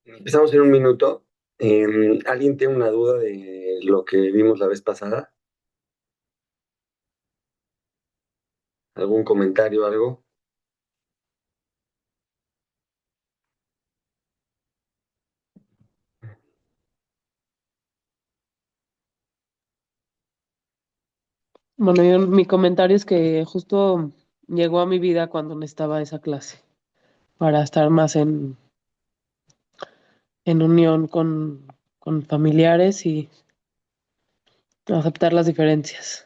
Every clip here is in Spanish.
Empezamos en un minuto. ¿Alguien tiene una duda de lo que vimos la vez pasada? ¿Algún comentario, algo? Bueno, mi comentario es que justo llegó a mi vida cuando necesitaba esa clase para estar más en unión con familiares y aceptar las diferencias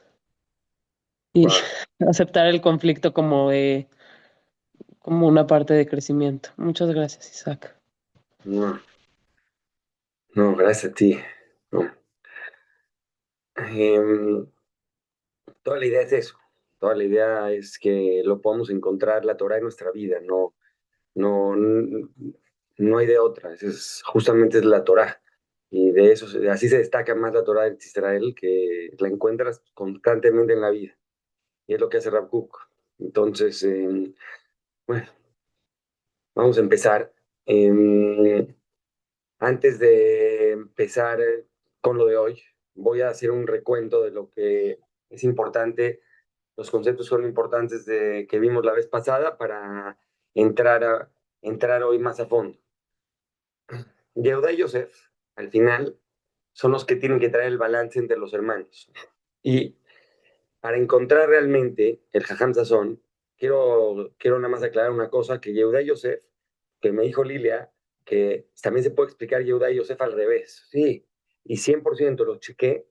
y Wow. aceptar el conflicto como una parte de crecimiento. Muchas gracias, Isaac. No, no, gracias a ti. No. Em, Toda la idea es eso. Toda la idea es que lo podamos encontrar la Torah en nuestra vida. No, no hay de otra. Justamente es la Torah. Y de eso, así se destaca más la Torah de Israel, que la encuentras constantemente en la vida. Y es lo que hace Rav Kook. Entonces, bueno, vamos a empezar. Antes de empezar con lo de hoy, voy a hacer un recuento de lo que es importante, los conceptos son importantes que vimos la vez pasada para entrar, entrar hoy más a fondo. Yehuda y Yosef, al final, son los que tienen que traer el balance entre los hermanos. Y para encontrar realmente el Jajam Sazón, quiero nada más aclarar una cosa, que Yehuda y Yosef, que me dijo Lilia, que también se puede explicar Yehuda y Yosef al revés. Sí, y 100% lo chequé.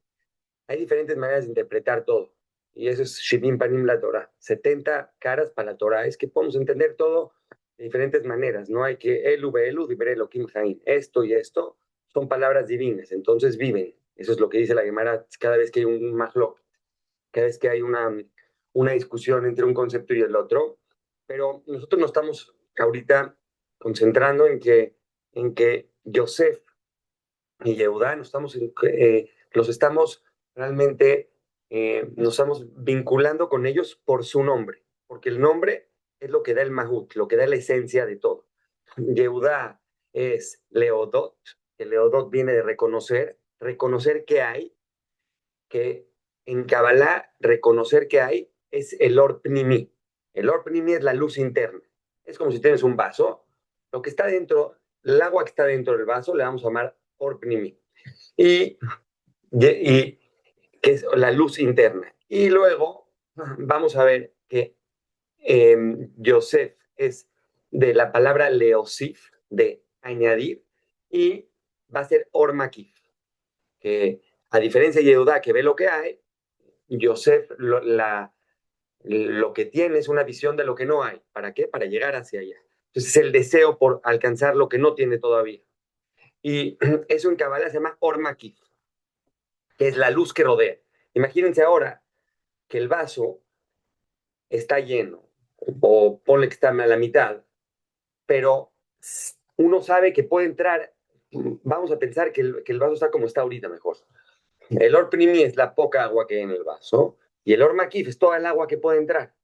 Hay diferentes maneras de interpretar todo. Y eso es Shivim Panim la Torah. 70 caras para la Torah. Es que podemos entender todo de diferentes maneras. No hay que Elu Dibre Elohim Haim. Esto y esto son palabras divinas. Entonces viven. Eso es lo que dice la Gemara cada vez que hay un mahlok, cada vez que hay una discusión entre un concepto y el otro. Pero nosotros nos estamos ahorita concentrando en que Yosef y Yehudá los estamos realmente, nos estamos vinculando con ellos por su nombre, porque el nombre es lo que da el mahut, lo que da la esencia de todo. Yehudá es Leodot, que Leodot viene de reconocer, reconocer que hay, que en Kabbalah reconocer que hay es el Or Pnimi. El Or Pnimi es la luz interna. Es como si tienes un vaso. Lo que está dentro, el agua que está dentro del vaso, le vamos a llamar Or Pnimi. Y que es la luz interna. Y luego vamos a ver que Yosef es de la palabra leosif, de añadir, y va a ser Or Makif, que a diferencia de Yehudá, que ve lo que hay, Yosef lo que tiene es una visión de lo que no hay. ¿Para qué? Para llegar hacia allá. Entonces, es el deseo por alcanzar lo que no tiene todavía. Y eso en Kabbalah se llama Or Makif, que es la luz que rodea. Imagínense ahora que el vaso está lleno, o ponle que está a la mitad, pero uno sabe que puede entrar, vamos a pensar que el vaso está como está ahorita mejor. El Or Primi es la poca agua que hay en el vaso, y el Or Makif es toda el agua que puede entrar.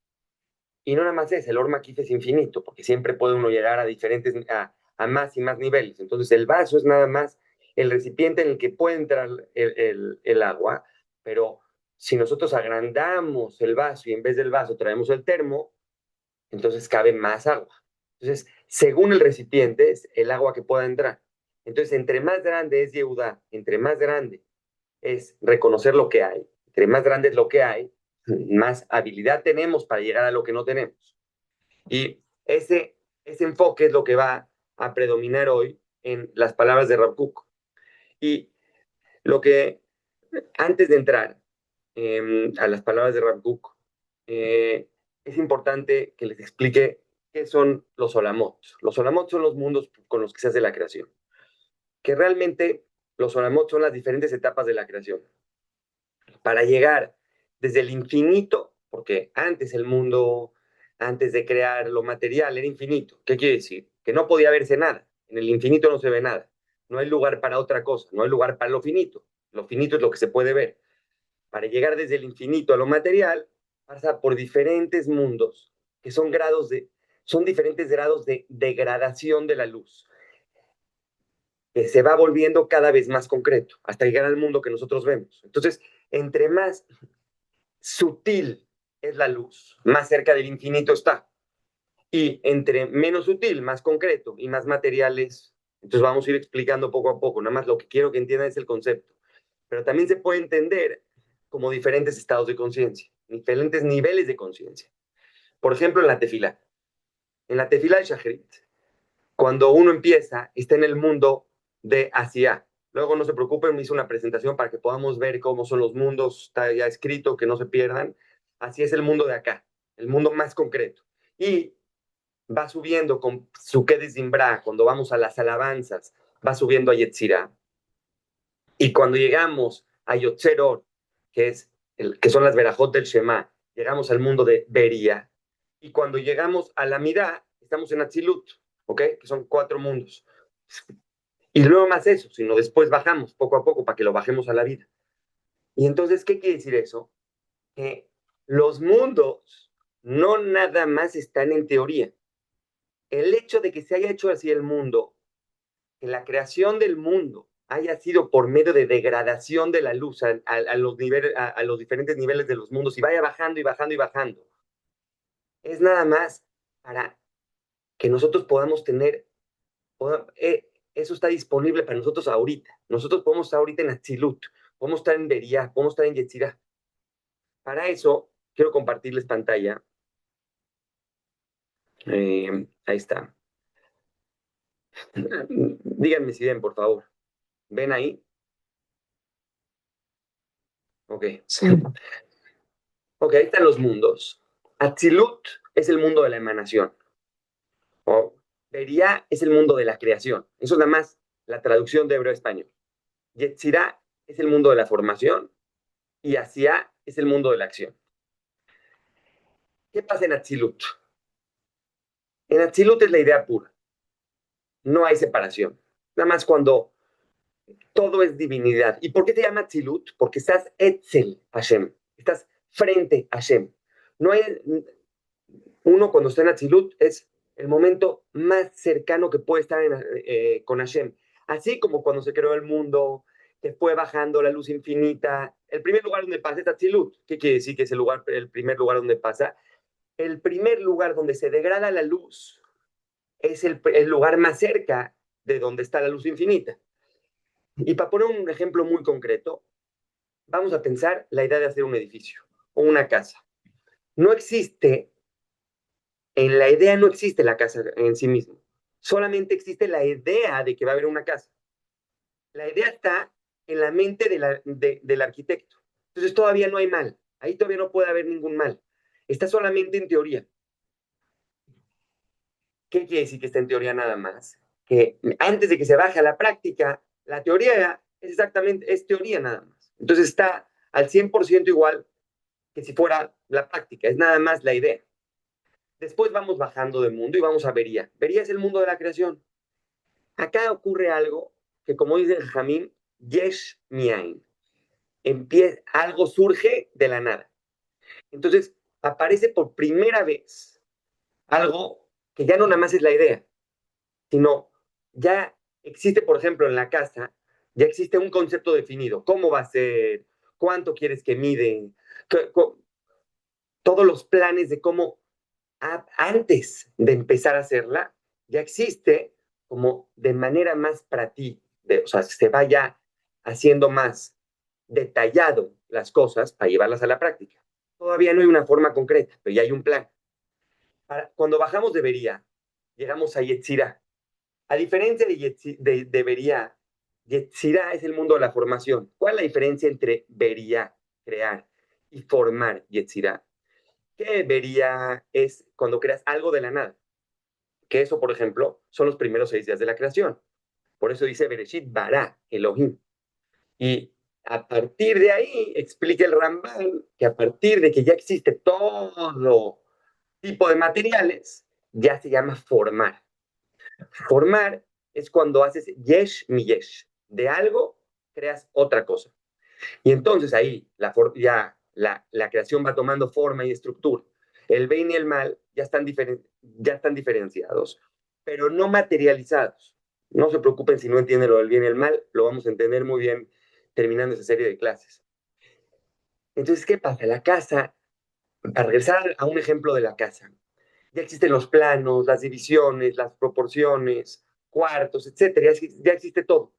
Y no nada más es, el Or Makif es infinito, porque siempre puede uno llegar a diferentes, a más y más niveles. Entonces el vaso es nada más el recipiente en el que puede entrar el agua, pero si nosotros agrandamos el vaso y en vez del vaso traemos el termo, entonces cabe más agua. Entonces, según el recipiente, es el agua que pueda entrar. Entonces, entre más grande es Yehudá, entre más grande es reconocer lo que hay, entre más grande es lo que hay, más habilidad tenemos para llegar a lo que no tenemos. Y ese enfoque es lo que va a predominar hoy en las palabras de Rav Kook. Y lo que, antes de entrar a las palabras de Rav Kook, es importante que les explique qué son los olamot. Los olamot son los mundos con los que se hace la creación. Que realmente los olamot son las diferentes etapas de la creación. Para llegar desde el infinito, porque antes el mundo, antes de crear lo material, era infinito. ¿Qué quiere decir? Que no podía verse nada. En el infinito no se ve nada. No hay lugar para otra cosa, no hay lugar para lo finito. Lo finito es lo que se puede ver. Para llegar desde el infinito a lo material, pasa por diferentes mundos, que son diferentes grados de degradación de la luz, que se va volviendo cada vez más concreto, hasta llegar al mundo que nosotros vemos. Entonces, entre más sutil es la luz, más cerca del infinito está. Y entre menos sutil, más concreto y más materiales. Entonces vamos a ir explicando poco a poco. Nada más lo que quiero que entiendan es el concepto. Pero también se puede entender como diferentes estados de conciencia, diferentes niveles de conciencia. Por ejemplo, en la tefila. En la tefila de Shacharit, cuando uno empieza, está en el mundo de hacia. Luego no se preocupen, me hice una presentación para que podamos ver cómo son los mundos, está ya escrito, que no se pierdan. Así es el mundo de acá, el mundo más concreto. Y va subiendo con su Zimbra, cuando vamos a las alabanzas, va subiendo a Yetzirah. Y cuando llegamos a Yotzeror, que son las verajot del Shema, llegamos al mundo de Beria. Y cuando llegamos a la Midá, estamos en Atzilut, ¿ok? Que son 4 mundos. Y luego más eso, sino después bajamos poco a poco para que lo bajemos a la vida. Y entonces, ¿qué quiere decir eso? Que los mundos no nada más están en teoría. El hecho de que se haya hecho así el mundo, que la creación del mundo haya sido por medio de degradación de la luz a los diferentes niveles de los mundos y vaya bajando y bajando y bajando, es nada más para que nosotros podamos tener, eso está disponible para nosotros ahorita. Nosotros podemos estar ahorita en Atzilut, podemos estar en Beria, podemos estar en Yetzirah. Para eso, quiero compartirles pantalla. Ahí está. Díganme si ven, por favor. ¿Ven ahí? Ok. Sí. Ok, ahí están los mundos. Atzilut es el mundo de la emanación. O Beria es el mundo de la creación. Eso es nada más la traducción de hebreo a español. Yetzirah es el mundo de la formación y Asiá es el mundo de la acción. ¿Qué pasa en Atzilut? En Atzilut es la idea pura. No hay separación. Nada más cuando todo es divinidad. ¿Y por qué te llama Atzilut? Porque estás Etzel Hashem. Estás frente a Hashem. No hay, uno cuando está en Atzilut es el momento más cercano que puede estar con Hashem. Así como cuando se creó el mundo, te fue bajando la luz infinita. El primer lugar donde pasa es Atzilut. ¿Qué quiere decir que es el primer lugar donde pasa? El primer lugar donde se degrada la luz es el lugar más cerca de donde está la luz infinita. Y para poner un ejemplo muy concreto, vamos a pensar la idea de hacer un edificio o una casa. No existe, en la idea no existe la casa en sí mismo. Solamente existe la idea de que va a haber una casa. La idea está en la mente del arquitecto. Entonces todavía no hay mal. Ahí todavía no puede haber ningún mal. Está solamente en teoría. ¿Qué quiere decir que está en teoría nada más? Que antes de que se baje a la práctica, la teoría es teoría nada más. Entonces está al 100% igual que si fuera la práctica, es nada más la idea. Después vamos bajando de mundo y vamos a Bería. Bería es el mundo de la creación. Acá ocurre algo que, como dice Jamín, Yesh Miain. Algo surge de la nada. Entonces aparece por primera vez algo que ya no nada más es la idea, sino ya existe, por ejemplo, en la casa, ya existe un concepto definido. ¿Cómo va a ser? ¿Cuánto quieres que mide? Todos los planes de cómo antes de empezar a hacerla, ya existe como de manera más para ti, o sea, se vaya haciendo más detallado las cosas para llevarlas a la práctica. Todavía no hay una forma concreta, pero ya hay un plan. Cuando bajamos de Bería, llegamos a Yetzirah. A diferencia de Bería, Yetzirah es el mundo de la formación. ¿Cuál es la diferencia entre Bería, crear, y formar Yetzirah? Que Bería es cuando creas algo de la nada. Que eso, por ejemplo, son los primeros 6 días de la creación. Por eso dice Bereshit bara Elohim. Y a partir de ahí explica el Ramban que a partir de que ya existe todo tipo de materiales, ya se llama formar. Formar es cuando haces yesh mi yesh. De algo creas otra cosa. Y entonces ahí ya la creación va tomando forma y estructura. El bien y el mal ya están diferenciados, pero no materializados. No se preocupen si no entienden lo del bien y el mal, lo vamos a entender muy bien terminando esa serie de clases. Entonces, ¿qué pasa? La casa, para regresar a un ejemplo de la casa, ya existen los planos, las divisiones, las proporciones, cuartos, etcétera, ya existe todo.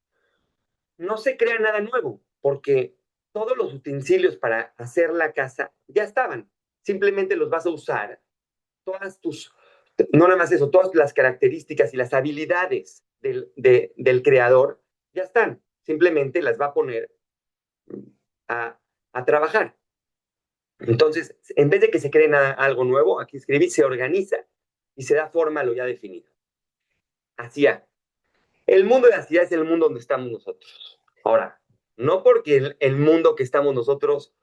No se crea nada nuevo, porque todos los utensilios para hacer la casa ya estaban. Simplemente los vas a usar, no nada más eso, todas las características y las habilidades del creador ya están. Simplemente las va a poner a trabajar. Entonces, en vez de que se cree algo nuevo, aquí escribí, se organiza y se da forma a lo ya definido. Hacía. El mundo de Hacía es el mundo donde estamos nosotros. Ahora, no porque el mundo que estamos nosotros,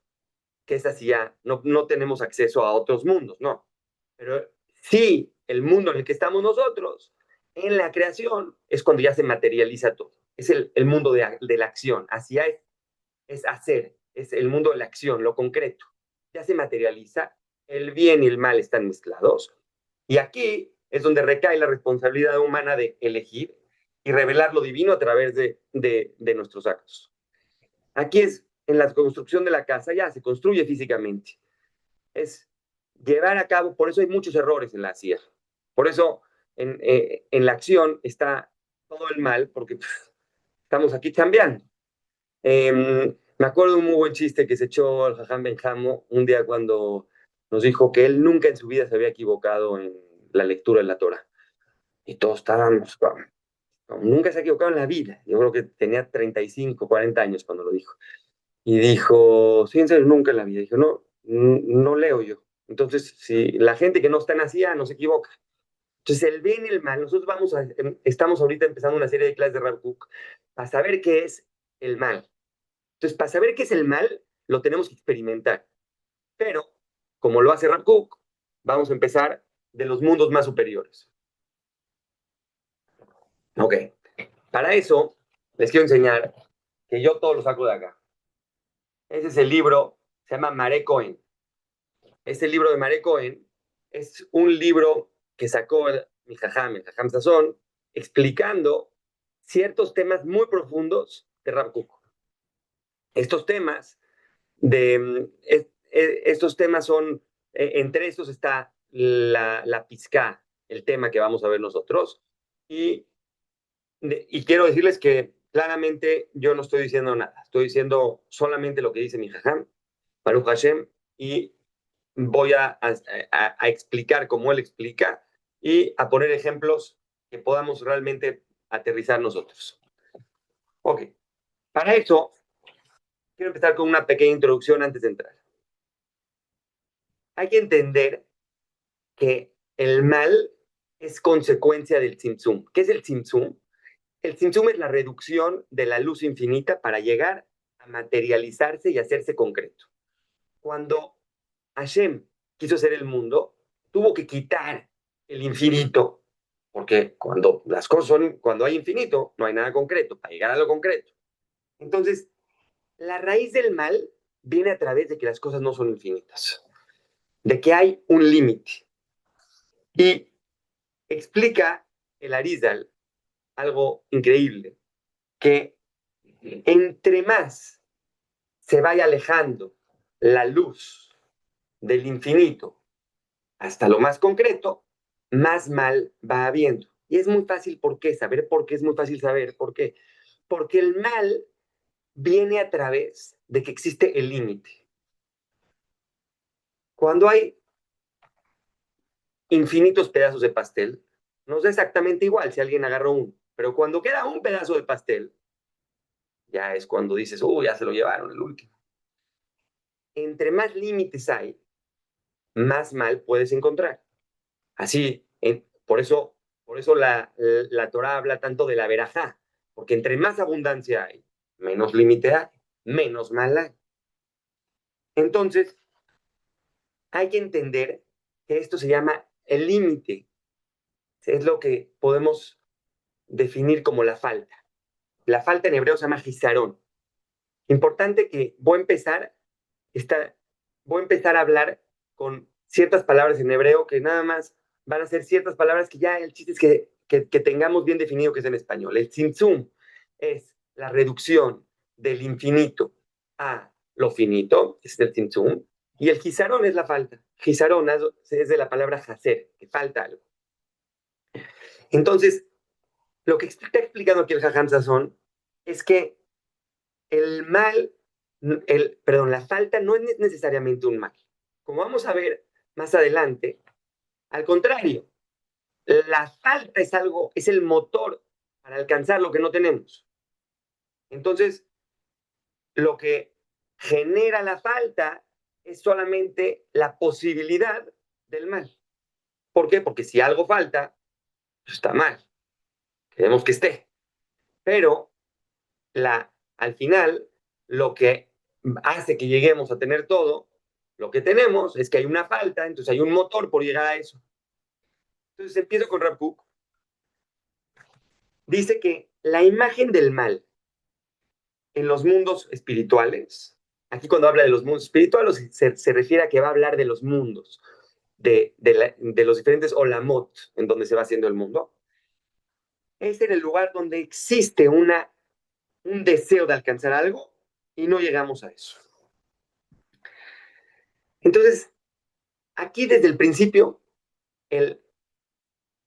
que es Hacía, no tenemos acceso a otros mundos, no. Pero sí, el mundo en el que estamos nosotros, en la creación, es cuando ya se materializa todo. Es el mundo de la acción. Hacía es hacer, es el mundo de la acción, lo concreto. Ya se materializa, el bien y el mal están mezclados. Y aquí es donde recae la responsabilidad humana de elegir y revelar lo divino a través de nuestros actos. Aquí es en la construcción de la casa, ya se construye físicamente. Es llevar a cabo, por eso hay muchos errores en la CIA. Por eso en la acción está todo el mal, porque estamos aquí chambeando. Me acuerdo de un muy buen chiste que se echó el Jajam Benjamo un día cuando nos dijo que él nunca en su vida se había equivocado en la lectura de la Torah. Y todos estábamos, nunca se ha equivocado en la vida. Yo creo que tenía 35, 40 años cuando lo dijo. Y dijo, sí, en serio, nunca en la vida. Dijo, no, no leo yo. Entonces, si la gente que no está en ASIA no se equivoca. Entonces, el bien y el mal, nosotros estamos ahorita empezando una serie de clases de Rav Kook para saber qué es el mal. Entonces, para saber qué es el mal, lo tenemos que experimentar. Pero, como lo hace Rav Kook, vamos a empezar de los mundos más superiores. Ok. Para eso, les quiero enseñar que yo todo lo saco de acá. Ese es el libro, se llama Mare Cohen. Este libro de Mare Cohen es un libro que sacó el Jajam Sazón, explicando ciertos temas muy profundos de Rav Kook. Estos temas estos temas son, entre estos está la pizca, el tema que vamos a ver nosotros. Y, y quiero decirles que claramente yo no estoy diciendo nada, estoy diciendo solamente lo que dice mi jajam, Baruch Hashem, y voy a explicar como él explica y a poner ejemplos que podamos realmente aterrizar nosotros. Ok, para eso quiero empezar con una pequeña introducción antes de entrar. Hay que entender que el mal es consecuencia del Tzimtzum. ¿Qué es el Tzimtzum? El Tzimtzum es la reducción de la luz infinita para llegar a materializarse y hacerse concreto. Cuando Hashem quiso hacer el mundo, tuvo que quitar el infinito, porque cuando las cosas son, cuando hay infinito, no hay nada concreto, para llegar a lo concreto. Entonces, la raíz del mal viene a través de que las cosas no son infinitas, de que hay un límite. Y explica el Arizal algo increíble, que entre más se vaya alejando la luz del infinito hasta lo más concreto, más mal va habiendo. Y es muy fácil, ¿por qué? Saber por qué es muy fácil saber por qué. Porque el mal viene a través de que existe el límite. Cuando hay infinitos pedazos de pastel, nos da exactamente igual si alguien agarró uno. Pero cuando queda un pedazo de pastel, ya es cuando dices, ya se lo llevaron el último. Entre más límites hay, más mal puedes encontrar. Así, por eso la Torah habla tanto de la verajá, porque entre más abundancia hay, menos límite hay, menos mal hay. Entonces, hay que entender que esto se llama el límite. Es lo que podemos definir como la falta. La falta en hebreo se llama gizarón. Importante que esta, voy a empezar a hablar con ciertas palabras en hebreo que nada más van a ser ciertas palabras que ya el chiste es que tengamos bien definido que es en español. El tzimtzum es la reducción del infinito a lo finito, es el tzimtzum, y el gizarón es la falta. Gizarón es de la palabra hacer, que falta algo. Entonces, lo que está explicando aquí el Jajam Sazón es que el mal, perdón, la falta no es necesariamente un mal. Como vamos a ver más adelante, al contrario, la falta es algo, es el motor para alcanzar lo que no tenemos. Entonces, lo que genera la falta es solamente la posibilidad del mal. ¿Por qué? Porque si algo falta, pues está mal. Queremos que esté. Pero al final, lo que hace que lleguemos a tener todo, lo que tenemos es que hay una falta, entonces hay un motor por llegar a eso. Entonces empiezo con Rav Kook. Dice que la imagen del mal en los mundos espirituales, aquí cuando habla de los mundos espirituales se refiere a que va a hablar de los mundos, de los diferentes olamot en donde se va haciendo el mundo, es en el lugar donde existe un deseo de alcanzar algo y no llegamos a eso. Entonces, aquí desde el principio, el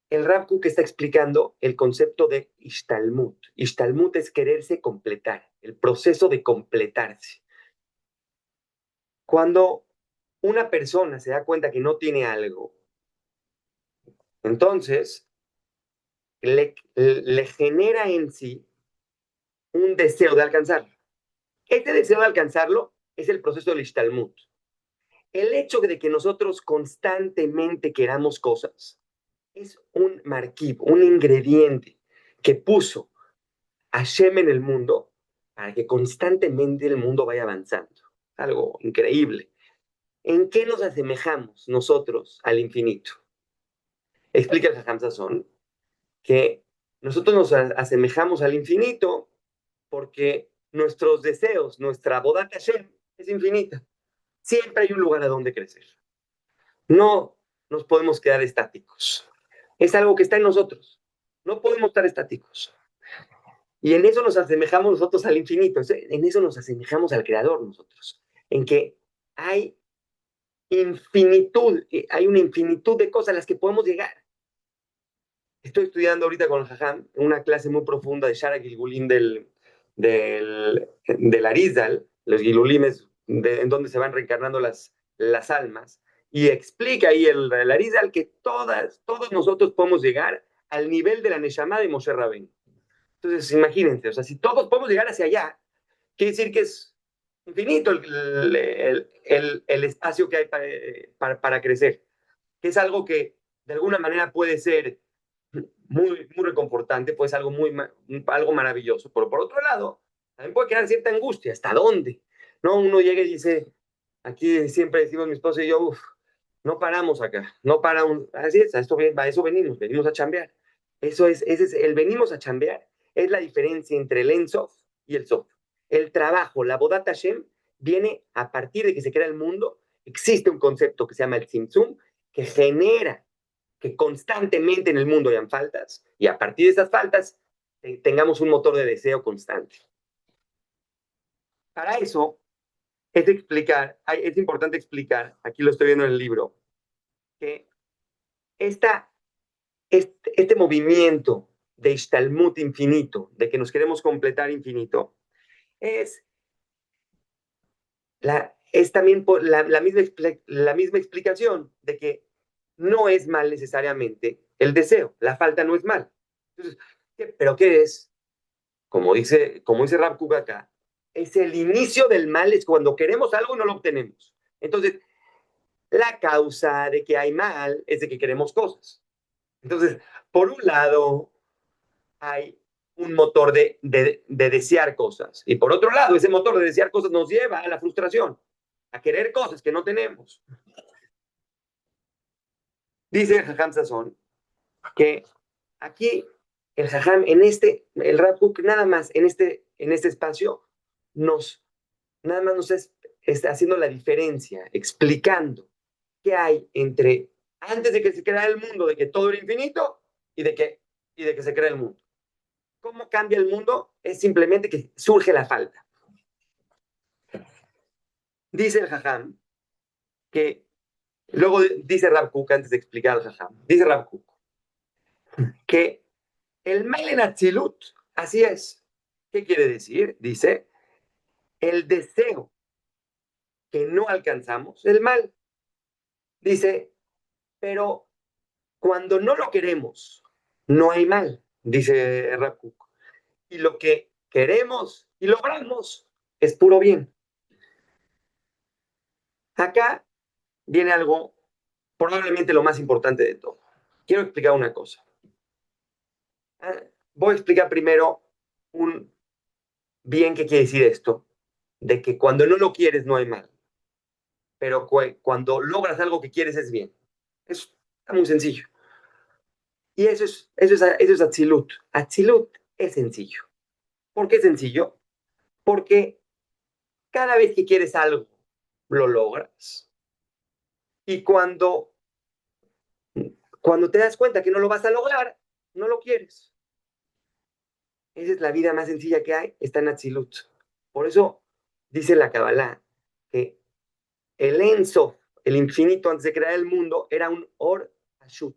Rav Kook está explicando el concepto de Ishtalmut. Ishtalmut es quererse completar, el proceso de completarse. Cuando una persona se da cuenta que no tiene algo, entonces le genera en sí un deseo de alcanzarlo. Este deseo de alcanzarlo es el proceso del Ishtalmut. El hecho de que nosotros constantemente queramos cosas es un marquib, un ingrediente que puso Hashem en el mundo para que constantemente el mundo vaya avanzando. Algo increíble. ¿En qué nos asemejamos nosotros al infinito? Explica el Jajam Sazón que nosotros nos asemejamos al infinito porque nuestros deseos, nuestra Bodat Hashem es infinita. Siempre hay un lugar a donde crecer. No nos podemos quedar estáticos. Es algo que está en nosotros. No podemos estar estáticos. Y en eso nos asemejamos nosotros al infinito, en eso nos asemejamos al Creador nosotros, en que hay infinitud, hay una infinitud de cosas a las que podemos llegar. Estoy estudiando ahorita con el Jajam una clase muy profunda de Shara Gilgulim del Arizal, los Gilulimes, en donde se van reencarnando las almas, y explica ahí el Arizal que todos nosotros podemos llegar al nivel de la Neshama de Moshe Rabén. Entonces, imagínense, o sea, si todos podemos llegar hacia allá, quiere decir que es infinito el espacio que hay para crecer, que es algo que de alguna manera puede ser muy reconfortante, pues algo maravilloso. Pero por otro lado, también puede crear cierta angustia. ¿Hasta dónde? ¿No? Uno llega y dice, aquí siempre decimos mi esposa y yo, uff, no paramos acá, no paramos. Así es, a eso venimos a chambear. Ese es el venimos a chambear, es la diferencia entre el Ensof y el Sof. El trabajo, la Bodat Hashem, viene a partir de que se crea el mundo. Existe un concepto que se llama el Tzimtzum, que genera que constantemente en el mundo hayan faltas y a partir de esas faltas tengamos un motor de deseo constante. Para eso es importante explicar, aquí lo estoy viendo en el libro, que esta, este movimiento de Ishtalmut infinito, de que nos queremos completar infinito, es, es también la misma explicación de que no es mal necesariamente el deseo, la falta no es mal. Entonces, ¿pero qué es? Como dice Rav Kuk acá, es el inicio del mal, es cuando queremos algo y no lo obtenemos. Entonces, la causa de que hay mal es de que queremos cosas. Entonces, por un lado, hay un motor de desear cosas. Y por otro lado, ese motor de desear cosas nos lleva a la frustración, a querer cosas que no tenemos. Dice el Jajam Sazón que aquí el Jajam, el Rav Kuk, nada más en este espacio, nada más nos está haciendo la diferencia, explicando qué hay entre antes de que se crea el mundo, de que todo era infinito y de que se crea el mundo. ¿Cómo cambia el mundo? Es simplemente que surge la falta. Dice el Jajam que, luego dice Rav Kuk, antes de explicar al Jajam, dice Rav Kuk que el mal en Atzilut, así es. ¿Qué quiere decir? Dice, el deseo que no alcanzamos, el mal. Dice, pero cuando no lo queremos, no hay mal, dice Rav Kuk. Y lo que queremos y logramos es puro bien. Acá viene algo, probablemente lo más importante de todo. Quiero explicar una cosa. Voy a explicar primero un bien que quiere decir esto, de que cuando no lo quieres no hay mal, pero cuando logras algo que quieres es bien. Eso está muy sencillo. Y eso es Atzilut. Atzilut es sencillo. ¿Por qué es sencillo? Porque cada vez que quieres algo, lo logras. Y cuando te das cuenta que no lo vas a lograr, no lo quieres. Esa es la vida más sencilla que hay, está en Atzilut. Por eso dice la Kabbalah que el Ensof, el infinito antes de crear el mundo, era un Or Ashut,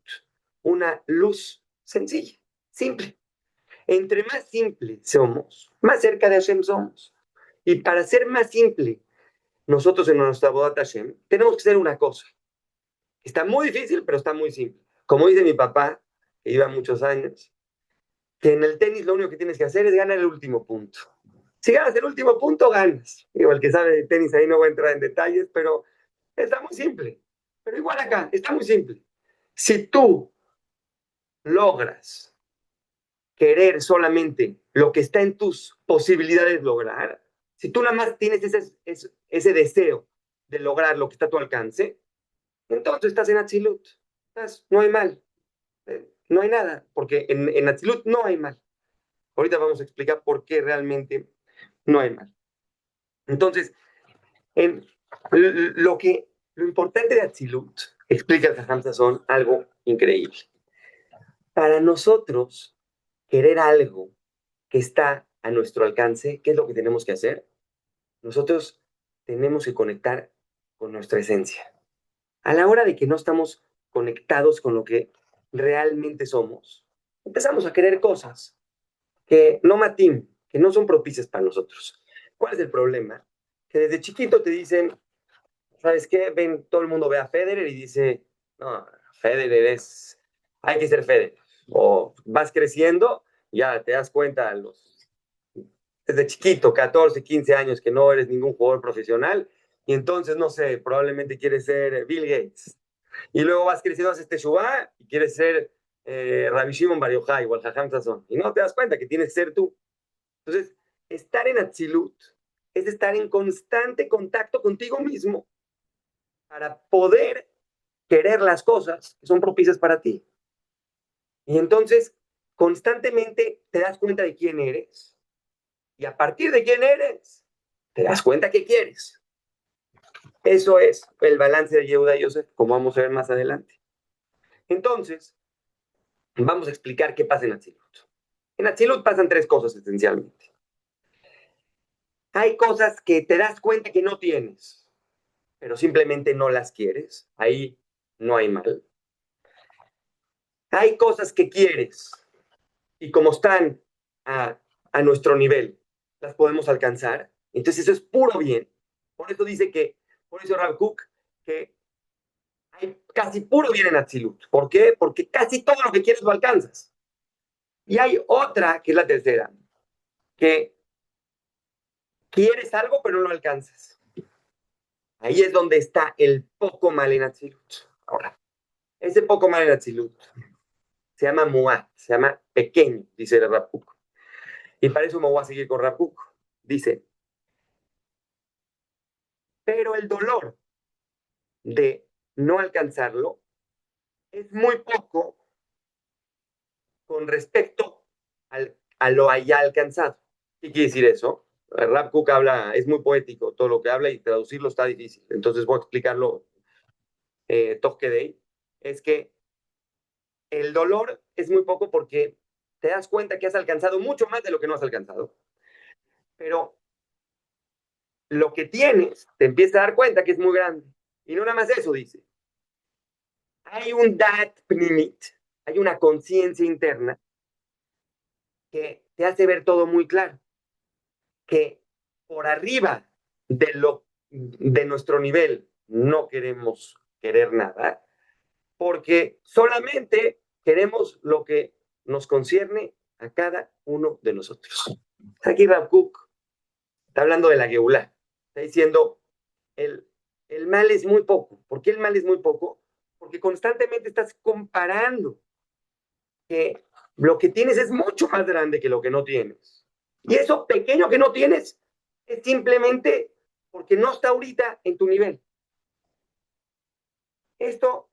una luz sencilla, simple. Entre más simple somos, más cerca de Hashem somos. Y para ser más simple, nosotros en nuestra Bodat Hashem, tenemos que hacer una cosa. Está muy difícil, pero está muy simple. Como dice mi papá, que lleva muchos años, que en el tenis lo único que tienes que hacer es ganar el último punto. Si ganas el último punto, ganas. Igual que sabe de tenis, ahí no voy a entrar en detalles, pero está muy simple. Pero igual acá, está muy simple. Si tú logras querer solamente lo que está en tus posibilidades lograr, si tú nada más tienes ese deseo de lograr lo que está a tu alcance, entonces estás en Atzilut. No hay mal. No hay nada, porque en Atzilut no hay mal. Ahorita vamos a explicar por qué realmente no hay mal. Entonces, en, lo importante de Atzilut, explica el Jajam Sazón algo increíble. Para nosotros, querer algo que está a nuestro alcance, ¿qué es lo que tenemos que hacer? Nosotros tenemos que conectar con nuestra esencia. A la hora de que no estamos conectados con lo que realmente somos, empezamos a querer cosas que no matin, que no son propicias para nosotros. ¿Cuál es el problema? Que desde chiquito te dicen, ¿sabes qué? Ven, todo el mundo ve a Federer y dice, no, Federer es, hay que ser Federer. O vas creciendo, ya te das cuenta desde chiquito, 14, 15 años, que no eres ningún jugador profesional, y entonces, no sé, probablemente quieres ser Bill Gates. Y luego vas creciendo, haces Teshuvah y quieres ser Rabbi Shimon Bar Yochai o el Jajam Sazón. Y no te das cuenta que tienes que ser tú. Entonces, estar en Atzilut es estar en constante contacto contigo mismo para poder querer las cosas que son propicias para ti. Y entonces, constantemente te das cuenta de quién eres. Y a partir de quién eres, te das cuenta que quieres. Eso es el balance de Yehuda y Yosef, como vamos a ver más adelante. Entonces, vamos a explicar qué pasa en Atzilut. En Atzilut pasan tres cosas esencialmente. Hay cosas que te das cuenta que no tienes, pero simplemente no las quieres. Ahí no hay mal. Hay cosas que quieres y como están a nuestro nivel, las podemos alcanzar. Entonces eso es puro bien. Por eso dice que, por eso Rav Kook, que hay casi puro bien en Atzilut. ¿Por qué? Porque casi todo lo que quieres lo alcanzas. Y hay otra, que es la tercera, que quieres algo pero no lo alcanzas. Ahí es donde está el poco mal en Atzilut. Ahora, ese poco mal en Atzilut se llama Muat, se llama pequeño, dice el Rav Kook. Y para eso me voy a seguir con Rav Kook. Dice, pero el dolor de no alcanzarlo es muy poco con respecto a lo allá alcanzado. ¿Qué quiere decir eso? Rap Cook habla, es muy poético todo lo que habla y traducirlo está difícil. Entonces voy a explicarlo toque de ahí. Es que el dolor es muy poco porque te das cuenta que has alcanzado mucho más de lo que no has alcanzado. Pero lo que tienes, te empiezas a dar cuenta que es muy grande. Y no nada más eso, dice. Hay un dat pnimit, hay una conciencia interna que te hace ver todo muy claro, que por arriba de nuestro nivel no queremos querer nada, porque solamente queremos lo que nos concierne a cada uno de nosotros. Aquí Rav Kook está hablando de la Geulá, está diciendo, el, el mal es muy poco. ¿Por qué el mal es muy poco? Porque constantemente estás comparando que lo que tienes es mucho más grande que lo que no tienes. Y eso pequeño que no tienes es simplemente porque no está ahorita en tu nivel. Esto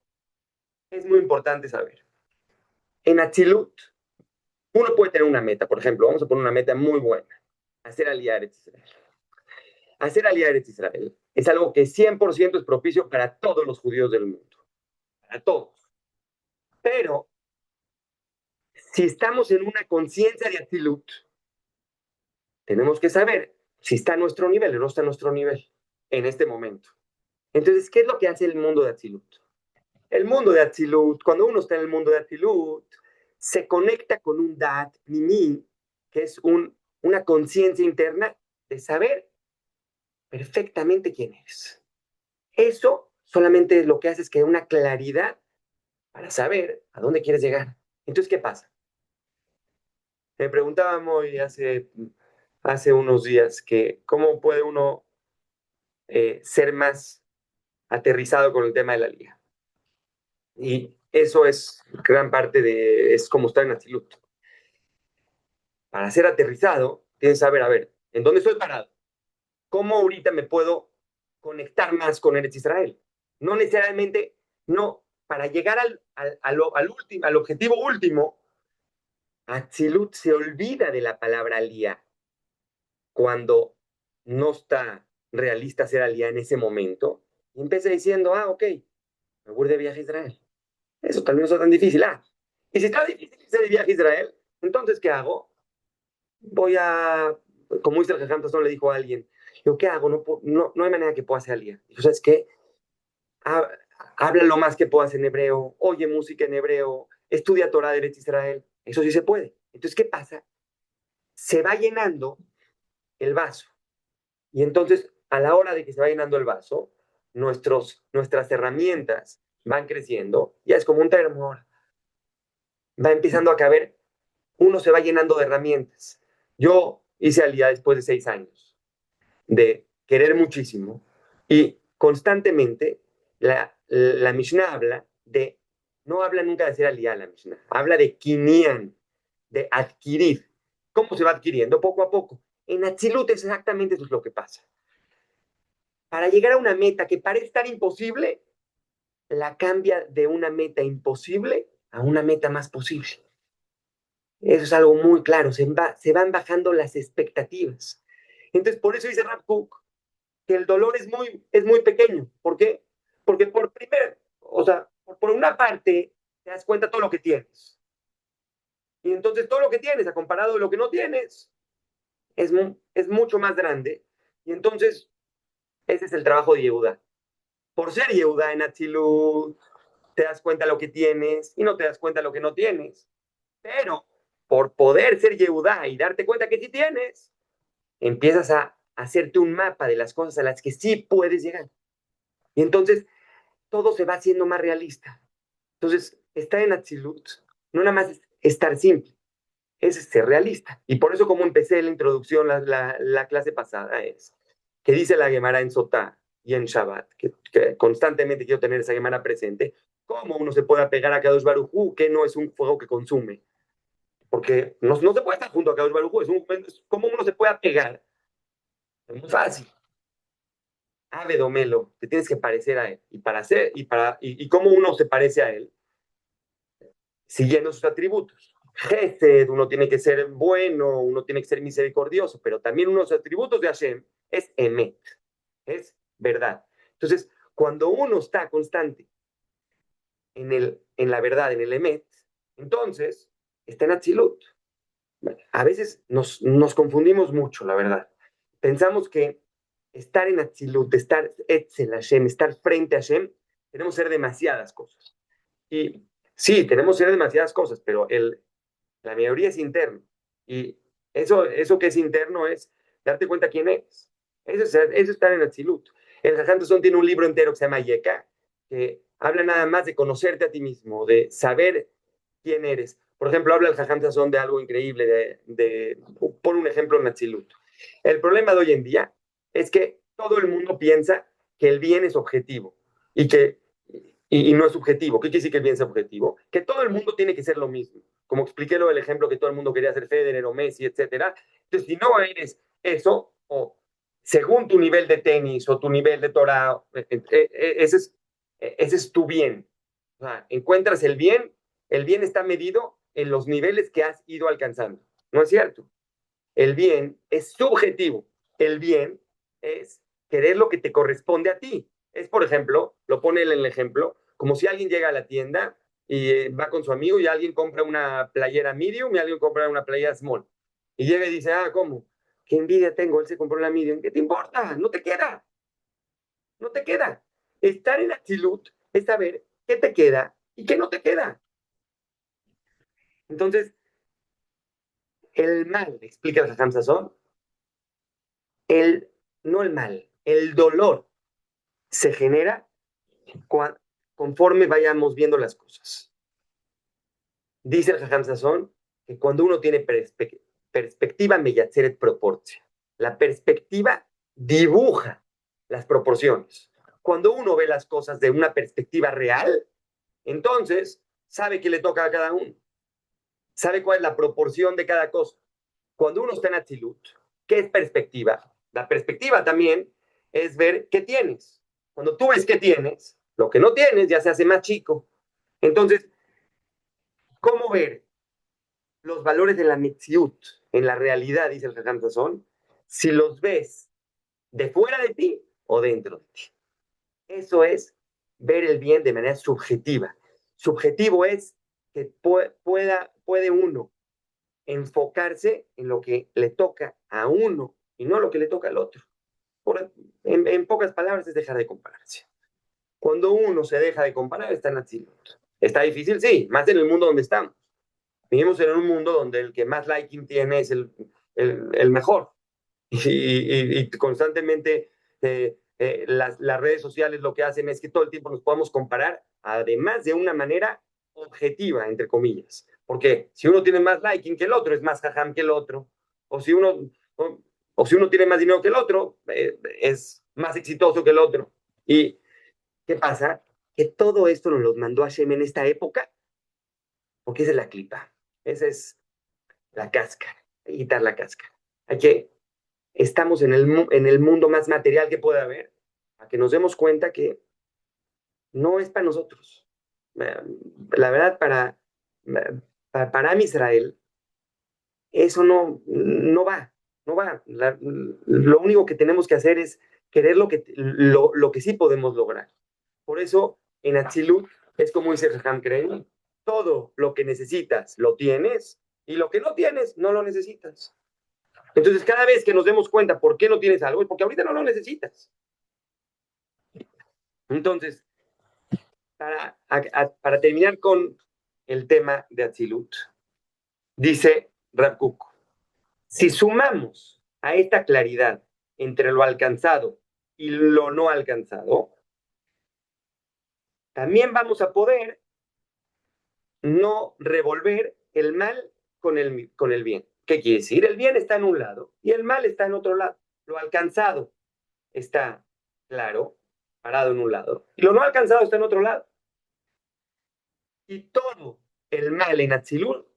es muy importante saber. En Atzilut, uno puede tener una meta. Por ejemplo, vamos a poner una meta muy buena. Hacer aliar Israel. Hacer aliar Israel es algo que 100% es propicio para todos los judíos del mundo. Para todos. Pero si estamos en una conciencia de Atzilut, tenemos que saber si está a nuestro nivel o no está a nuestro nivel en este momento. Entonces, ¿qué es lo que hace el mundo de Atzilut? El mundo de Atzilut, cuando uno está en el mundo de Atzilut, se conecta con un Dat Nimi, que es una conciencia interna de saber perfectamente quién eres. Eso solamente lo que hace es que da una claridad para saber a dónde quieres llegar. Entonces, ¿qué pasa? Me preguntábamos hace unos días que cómo puede uno ser más aterrizado con el tema de la liga. Y eso es gran parte es como estar en Atzilut. Para ser aterrizado, tienes que saber, a ver, ¿en dónde estoy parado? ¿Cómo ahorita me puedo conectar más con Eretz Israel? No necesariamente, no, para llegar al objetivo último, Atzilut se olvida de la palabra alía cuando no está realista ser alía en ese momento y empieza diciendo, ok, me voy de viaje a Israel. Eso tal vez no sea tan difícil. Y si está difícil irse de viaje a Israel, entonces, ¿qué hago? voy a, como dice el Jajam Tassón, le dijo a alguien, yo, ¿qué hago? No hay manera que pueda hacer alía. Dijo, ¿sabes qué? Ha- Habla lo más que puedas en hebreo, oye música en hebreo, estudia Torah de Eretz Israel. Eso sí se puede. Entonces, ¿qué pasa? Se va llenando el vaso. Y entonces, a la hora de que se va llenando el vaso, nuestras herramientas van creciendo. Ya es como un termo. Va empezando a caber, uno se va llenando de herramientas. Yo hice alía después de 6 años de querer muchísimo y constantemente la Mishnah habla de, no habla nunca de hacer alía la Mishnah, habla de quinian, de adquirir. ¿Cómo se va adquiriendo? Poco a poco. En Atzilut exactamente eso es lo que pasa. Para llegar a una meta que parece estar imposible, la cambia de una meta imposible a una meta más posible. Eso es algo muy claro, se van bajando las expectativas. Entonces, por eso dice Rap Cook que el dolor es muy pequeño. ¿Por qué? Porque o sea, por una parte, te das cuenta de todo lo que tienes. Y entonces todo lo que tienes, a comparado de lo que no tienes, es mucho más grande. Y entonces, ese es el trabajo de Yehuda. Por ser Yehuda en Atzilut, te das cuenta de lo que tienes y no te das cuenta de lo que no tienes. Pero por poder ser Yehuda y darte cuenta que sí tienes, empiezas a hacerte un mapa de las cosas a las que sí puedes llegar. Y entonces todo se va haciendo más realista. Entonces, estar en Atzilut no nada más es estar simple, es ser realista. Y por eso, como empecé la introducción, la clase pasada, es que dice la Gemara en Sotá y en Shabbat, que constantemente quiero tener esa Gemara presente, cómo uno se puede apegar a Kadosh Baruj Hu, que no es un fuego que consume. Porque no se puede estar junto a Kadosh Baruj Hu, es cómo uno se puede apegar. Es muy fácil. Ave Domelo, te tienes que parecer a él. Y cómo uno se parece a él, siguiendo sus atributos. Gesed, uno tiene que ser bueno, uno tiene que ser misericordioso, pero también uno de los atributos de Hashem es Emet, es verdad. Entonces, cuando uno está constante en la verdad, en el Emet, entonces está en Atzilut. A veces nos confundimos mucho, la verdad. Pensamos que estar en Atzilut, estar Etzel Hashem, estar frente a Hashem, tenemos que ser demasiadas cosas. Y sí, tenemos que ser demasiadas cosas, pero la mayoría es interno. Y eso que es interno es darte cuenta quién eres. Eso es estar en Atzilut. El Jajam Tussón tiene un libro entero que se llama Yeka, que habla nada más de conocerte a ti mismo, de saber quién eres. Por ejemplo, habla el Jajam Tussón de algo increíble, por un ejemplo en Atzilut. El problema de hoy en día es que todo el mundo piensa que el bien es objetivo y y no es subjetivo. ¿Qué quiere decir que el bien es objetivo? Que todo el mundo tiene que ser lo mismo. Como expliqué lo del ejemplo que todo el mundo quería ser Federer o Messi, etcétera. Entonces, si no eres eso, o según tu nivel de tenis o tu nivel de Torah, ese es tu bien. O sea, encuentras el bien está medido en los niveles que has ido alcanzando. ¿No es cierto? El bien es subjetivo. El bien es querer lo que te corresponde a ti. Es, por ejemplo, lo pone él en el ejemplo, como si alguien llega a la tienda y va con su amigo y alguien compra una playera medium y alguien compra una playera small. Y llega y dice, ah, ¿cómo? Qué envidia tengo, él se compró la medium. ¿Qué te importa? No te queda, no te queda. Estar en Achilut es saber qué te queda y qué no te queda. Entonces, el mal, explica el Jajam Sazón, no el mal, el dolor se genera conforme vayamos viendo las cosas. Dice el Jajam Sazón que cuando uno tiene perspectiva, meyatzeret proporcia. La perspectiva dibuja las proporciones. Cuando uno ve las cosas de una perspectiva real, entonces sabe qué le toca a cada uno. Sabe cuál es la proporción de cada cosa. Cuando uno está en Atzilut, ¿qué es perspectiva? La perspectiva también es ver qué tienes. Cuando tú ves qué tienes, lo que no tienes ya se hace más chico. Entonces, ¿cómo ver los valores de la Mitziut en la realidad, dice el Jajam Sazón, si los ves de fuera de ti o dentro de ti? Eso es ver el bien de manera subjetiva. Subjetivo es que puede uno enfocarse en lo que le toca a uno y no lo que le toca al otro. En pocas palabras, es dejar de compararse. Cuando uno se deja de comparar, está en Atzilut. ¿Está difícil? Sí, más en el mundo donde estamos. Vivimos en un mundo donde el que más liking tiene es el mejor. Y constantemente las redes sociales lo que hacen es que todo el tiempo nos podemos comparar, además de una manera objetiva, entre comillas. Porque si uno tiene más liking que el otro, es más jajam que el otro. O si uno, o, o si uno tiene más dinero que el otro, es más exitoso que el otro. ¿Y qué pasa? Que todo esto nos lo mandó Hashem en esta época, porque esa es la clipa. Esa es la cáscara. Hay que quitar la cáscara. Hay que estamos en el mundo más material que puede haber, a que nos demos cuenta que no es para nosotros. La verdad, para Israel, eso no va, no va. Lo único que tenemos que hacer es querer lo que sí podemos lograr. Por eso, en Atzilut, es como dice Jajam Crane, todo lo que necesitas lo tienes y lo que no tienes no lo necesitas. Entonces, cada vez que nos demos cuenta por qué no tienes algo, es porque ahorita no lo necesitas. Entonces, para terminar con el tema de Atzilut, dice Rav Kook, si sumamos a esta claridad entre lo alcanzado y lo no alcanzado, también vamos a poder no revolver el mal con el bien. ¿Qué quiere decir? El bien está en un lado y el mal está en otro lado. Lo alcanzado está claro, parado en un lado, y lo no alcanzado está en otro lado. Y todo el mal en Atzilut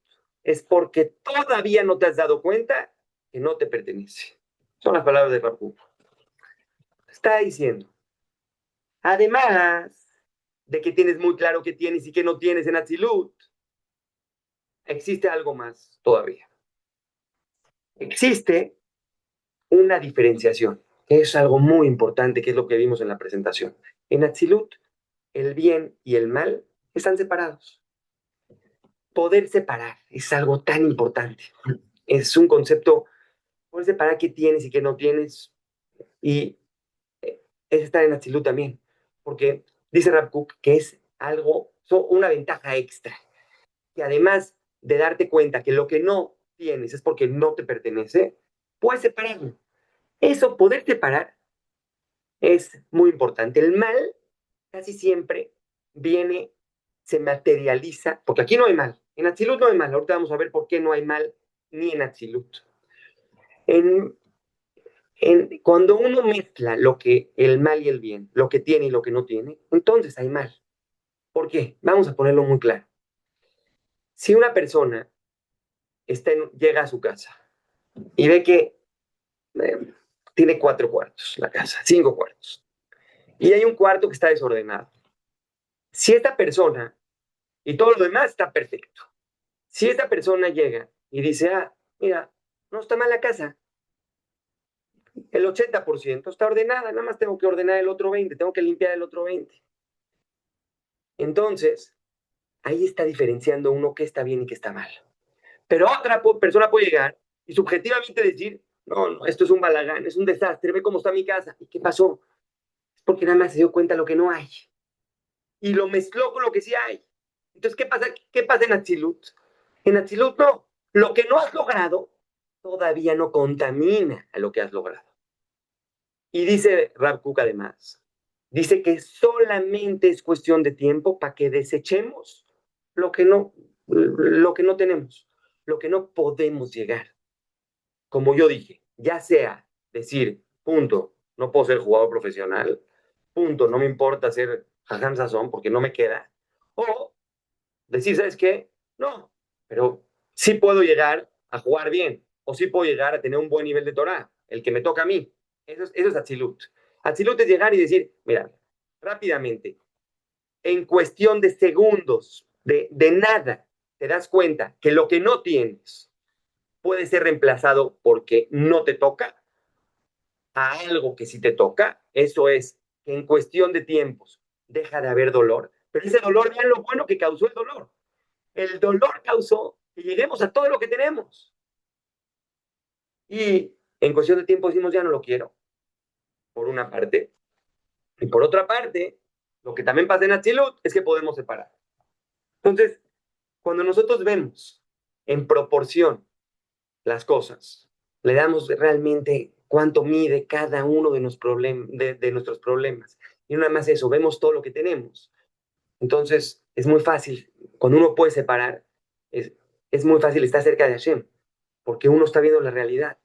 es porque todavía no te has dado cuenta que no te pertenece. Son las palabras de Rav. Está diciendo, además de que tienes muy claro qué tienes y qué no tienes en Atzilut, existe algo más todavía. Existe una diferenciación. Es algo muy importante, que es lo que vimos en la presentación. En Atzilut, el bien y el mal están separados. Poder separar es algo tan importante. Es un concepto, poder separar qué tienes y qué no tienes. Y es estar en Atzilut también. Porque dice Rav Kook que es algo, una ventaja extra. Que además de darte cuenta que lo que no tienes es porque no te pertenece, puedes separarlo. Eso, poder separar, es muy importante. El mal casi siempre viene, se materializa, porque aquí no hay mal. En Atzilut no hay mal. Ahorita vamos a ver por qué no hay mal ni en Atzilut. En, cuando uno mezcla lo que el mal y el bien, lo que tiene y lo que no tiene, entonces hay mal. ¿Por qué? Vamos a ponerlo muy claro. Si una persona llega a su casa y ve que eh, tiene 4 cuartos la casa, 5 cuartos, y hay un cuarto que está desordenado. Si esta persona, y todo lo demás está perfecto, si esta persona llega y dice, mira, no está mal la casa, el 80% está ordenada, nada más tengo que ordenar el otro 20%, tengo que limpiar el otro 20%. Entonces, ahí está diferenciando uno qué está bien y qué está mal. Pero otra persona puede llegar y subjetivamente decir, no, esto es un balagán, es un desastre, ve cómo está mi casa. ¿Y qué pasó? Es porque nada más se dio cuenta de lo que no hay. Y lo mezcló con lo que sí hay. Entonces, ¿qué pasa en Atzilut? En Atzilut no. Lo que no has logrado todavía no contamina a lo que has logrado. Y dice Rav Kook además, dice que solamente es cuestión de tiempo para que desechemos lo que no tenemos, lo que no podemos llegar. Como yo dije, ya sea decir, punto, no puedo ser jugador profesional, punto, no me importa ser Jajam Sazón porque no me queda, o decir, ¿sabes qué? No, pero sí puedo llegar a jugar bien, o sí puedo llegar a tener un buen nivel de Torah, el que me toca a mí. Eso es Atzilut. Atzilut es llegar y decir, mira, rápidamente, en cuestión de segundos, de nada, te das cuenta que lo que no tienes puede ser reemplazado porque no te toca a algo que sí te toca. Eso es que en cuestión de tiempos deja de haber dolor, pero ese dolor, vean lo bueno que causó el dolor. El dolor causó que lleguemos a todo lo que tenemos. Y en cuestión de tiempo decimos, ya no lo quiero, por una parte. Y por otra parte, lo que también pasa en Atzilut es que podemos separar. Entonces, cuando nosotros vemos en proporción las cosas, le damos realmente cuánto mide cada uno de nuestros problemas. Y no nada más eso, vemos todo lo que tenemos. Entonces, es muy fácil, cuando uno puede separar, es, es muy fácil estar cerca de Hashem, porque uno está viendo la realidad.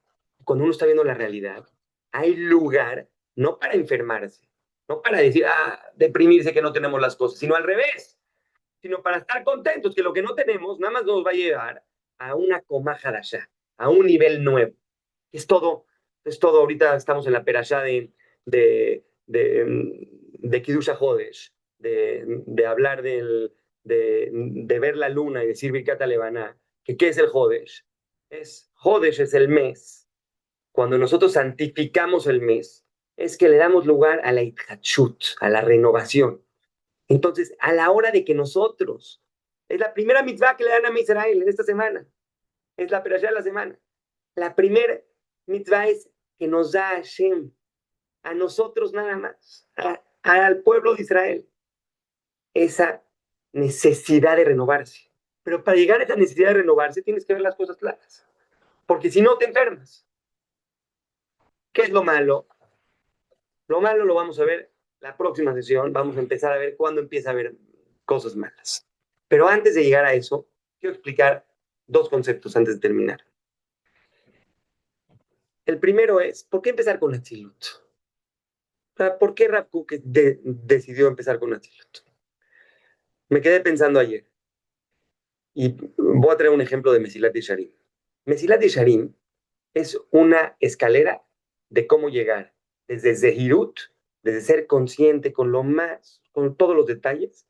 Cuando uno está viendo la realidad, hay lugar no para enfermarse, no para decir, deprimirse que no tenemos las cosas, sino al revés, sino para estar contentos que lo que no tenemos nada más nos va a llevar a una comaja de allá, a un nivel nuevo. Es todo, ahorita estamos en la perashá de Kiddush HaJodesh, de hablar de ver la luna y decir Birkat Levaná, que ¿qué es el Jodesh? Jodesh es el mes. Cuando nosotros santificamos el mes, es que le damos lugar a la itchut, a la renovación. Entonces, a la hora de que nosotros, es la primera mitzvah que le dan a Israel en esta semana, es la perashá de la semana. La primera mitzvah es que nos da Hashem, a nosotros nada más, al pueblo de Israel, esa necesidad de renovarse. Pero para llegar a esa necesidad de renovarse tienes que ver las cosas claras, porque si no te enfermas. ¿Qué es lo malo? Lo malo lo vamos a ver la próxima sesión, vamos a empezar a ver cuándo empieza a haber cosas malas. Pero antes de llegar a eso, quiero explicar dos conceptos antes de terminar. El primero es, ¿por qué empezar con Atzilut? O sea, ¿por qué Rav Kook decidió empezar con Atzilut? Me quedé pensando ayer y voy a traer un ejemplo de Mesilat Yesharim. Mesilat Yesharim es una escalera de cómo llegar desde Zehirut, desde ser consciente con todos los detalles,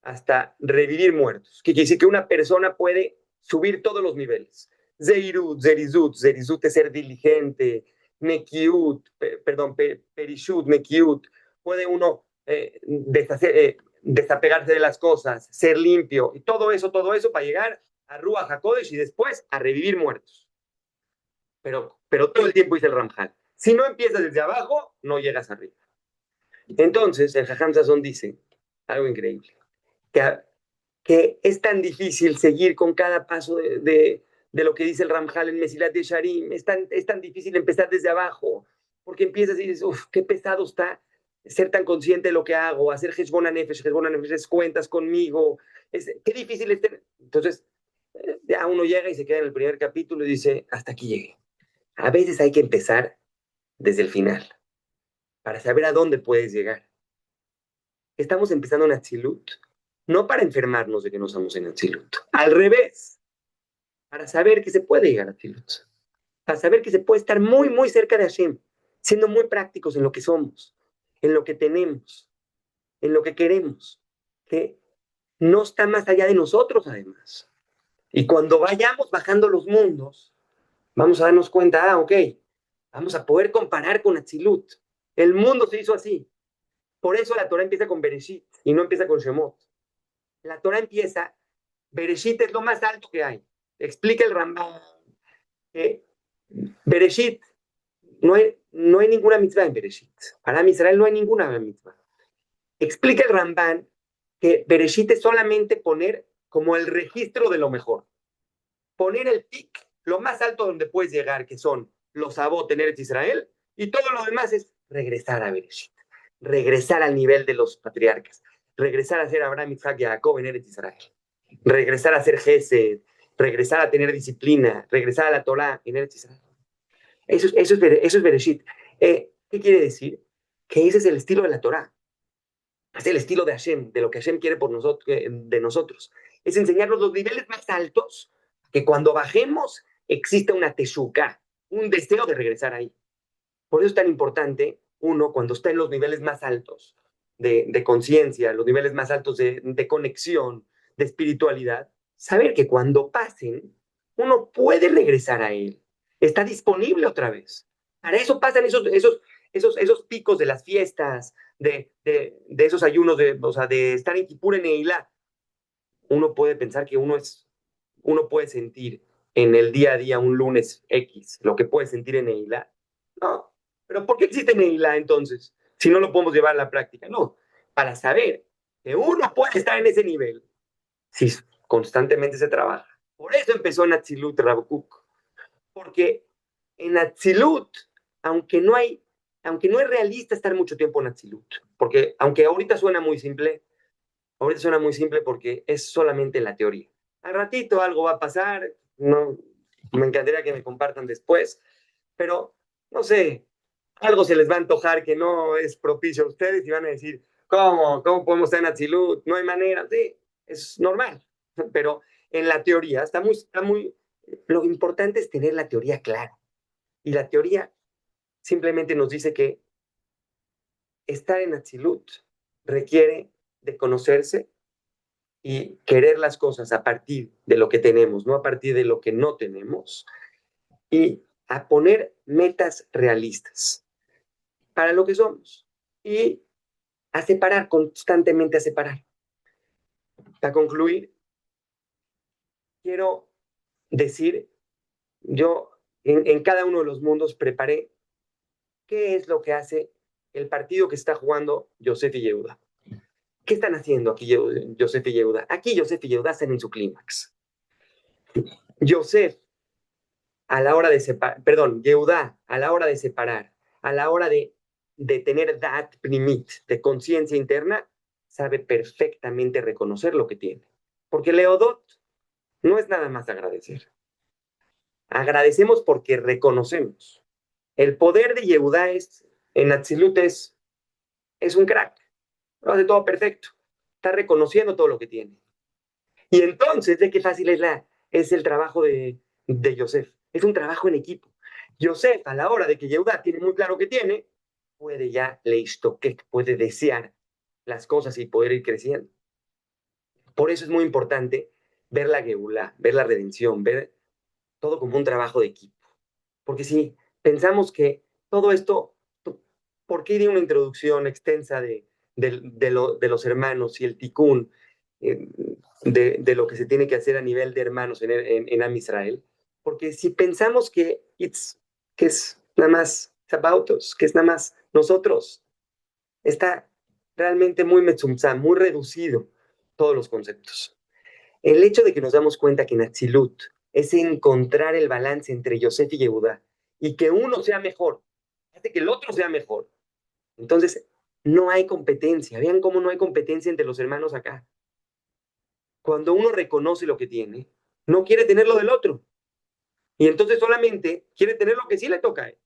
hasta revivir muertos. Que quiere decir que una persona puede subir todos los niveles. Zeirut, Zerizut, Zerizut es ser diligente, Nekiut, Perishut, Nekiut. Puede uno desapegarse de las cosas, ser limpio, y todo eso para llegar a Ruach HaKodesh y después a revivir muertos. Pero todo el tiempo dice el Ramjal. Si no empiezas desde abajo, no llegas arriba. Entonces, el Jajam Sazón dice algo increíble, que, que es tan difícil seguir con cada paso de lo que dice el Ramjal en Mesilat Yesharim, es tan difícil empezar desde abajo, porque empiezas y dices, uff, qué pesado está ser tan consciente de lo que hago, hacer Heshbon HaNefesh es cuentas conmigo, qué difícil es tener. Entonces, ya uno llega y se queda en el primer capítulo y dice, hasta aquí llegué. A veces hay que empezar desde el final para saber a dónde puedes llegar. Estamos empezando en Atzilut, no para enfermarnos de que no estamos en Atzilut, al revés, para saber que se puede llegar a Atzilut, para saber que se puede estar muy, muy cerca de Hashem, siendo muy prácticos en lo que somos, en lo que tenemos, en lo que queremos, que no está más allá de nosotros además. Y cuando vayamos bajando los mundos, vamos a darnos cuenta, ok, vamos a poder comparar con Atzilut. El mundo se hizo así. Por eso la Torah empieza con Bereshit y no empieza con Shemot. La Torah empieza, Bereshit es lo más alto que hay. Explica el Rambam que Bereshit, no hay ninguna mitzvah en Bereshit. Para Israel no hay ninguna mitzvah. Explica el Rambam que Bereshit es solamente poner como el registro de lo mejor. Poner el pic, lo más alto donde puedes llegar, que son los Abot en Eretz Israel, y todo lo demás es regresar a Bereshit, regresar al nivel de los patriarcas, regresar a ser Abraham, Isaac y Jacob en Eretz Israel, regresar a ser Gesed, regresar a tener disciplina, regresar a la Torah en Eretz Israel. Eso es Bereshit. ¿Qué quiere decir? Que ese es el estilo de la Torah. Es el estilo de Hashem, de lo que Hashem quiere por nosotros, de nosotros. Es enseñarnos los niveles más altos, que cuando bajemos exista una teshuka, un deseo de regresar ahí. Por eso es tan importante, uno, cuando está en los niveles más altos de conciencia, los niveles más altos de conexión, de espiritualidad, saber que cuando pasen, uno puede regresar a él. Está disponible otra vez. Para eso pasan esos picos de las fiestas, de esos ayunos, o sea, de estar en Kippur en Eilah. Uno puede pensar que uno es uno puede sentir en el día a día un lunes X, lo que puede sentir en Neila. No, pero ¿por qué existe Neila entonces? Si no lo podemos llevar a la práctica, no, para saber que uno puede estar en ese nivel si constantemente se trabaja. Por eso empezó en Atzilut Rabokuk, porque en Atzilut, aunque no hay, aunque no es realista estar mucho tiempo en Atzilut, porque aunque ahorita suena muy simple porque es solamente la teoría. Al ratito algo va a pasar, no, me encantaría que me compartan después, pero no sé, algo se les va a antojar que no es propicio a ustedes y van a decir, ¿cómo podemos estar en Atzilut? No hay manera, sí, es normal, pero en la teoría lo importante es tener la teoría clara. Y la teoría simplemente nos dice que estar en Atzilut requiere de conocerse y querer las cosas a partir de lo que tenemos, no a partir de lo que no tenemos, y a poner metas realistas para lo que somos y a separar, constantemente a separar. Para concluir, quiero decir, yo en cada uno de los mundos preparé qué es lo que hace el partido que está jugando Yosef y Yehuda. ¿Qué están haciendo aquí Yosef y Yehuda? Aquí Yosef y Yehuda están en su clímax. Yosef, a la hora de separar, perdón, Yehuda, a la hora de separar, a la hora de tener dat primit, de conciencia interna, sabe perfectamente reconocer lo que tiene. Porque Leodot no es nada más agradecer. Agradecemos porque reconocemos. El poder de Yehuda en Atzilut es un crack. Lo hace todo perfecto. Está reconociendo todo lo que tiene. Y entonces, ¿de qué fácil es el trabajo de Yosef? Es un trabajo en equipo. Yosef, a la hora de que Yehuda tiene muy claro que tiene, puede ya que puede desear las cosas y poder ir creciendo. Por eso es muy importante ver la Geulá, ver la redención, ver todo como un trabajo de equipo. Porque si pensamos que todo esto, ¿por qué di una introducción extensa de los hermanos y el tikkun, eh, de lo que se tiene que hacer a nivel de hermanos en Am Israel? Porque si pensamos que es nada más Zabautos, que es nada más nosotros, está realmente muy metzumzam, muy reducido todos los conceptos. El hecho de que nos damos cuenta que en Atzilut es encontrar el balance entre Yosef y Yehuda y que uno sea mejor, hace que el otro sea mejor. Entonces, no hay competencia. Vean cómo no hay competencia entre los hermanos acá. Cuando uno reconoce lo que tiene, no quiere tener lo del otro. Y entonces solamente quiere tener lo que sí le toca a él.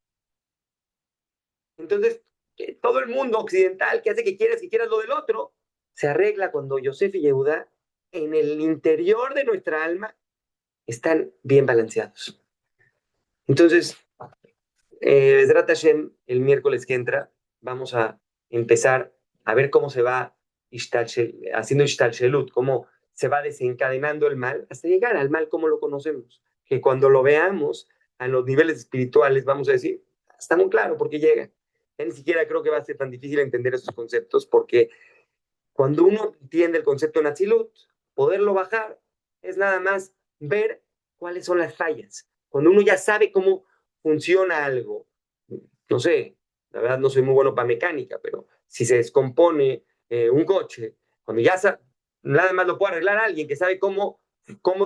Entonces, todo el mundo occidental que hace que quieras lo del otro, se arregla cuando Yosef y Yehuda en el interior de nuestra alma están bien balanceados. Entonces, Bezrat Hashem, el miércoles que entra, vamos a empezar a ver cómo se va haciendo Ishtalshelut, cómo se va desencadenando el mal hasta llegar al mal como lo conocemos. Que cuando lo veamos a los niveles espirituales, vamos a decir, está muy claro porque llega. Ya ni siquiera creo que va a ser tan difícil entender esos conceptos, porque cuando uno entiende el concepto de Natsilut, poderlo bajar es nada más ver cuáles son las fallas. Cuando uno ya sabe cómo funciona algo, no sé, la verdad no soy muy bueno para mecánica, pero si se descompone un coche, cuando nada más lo puede arreglar alguien que sabe cómo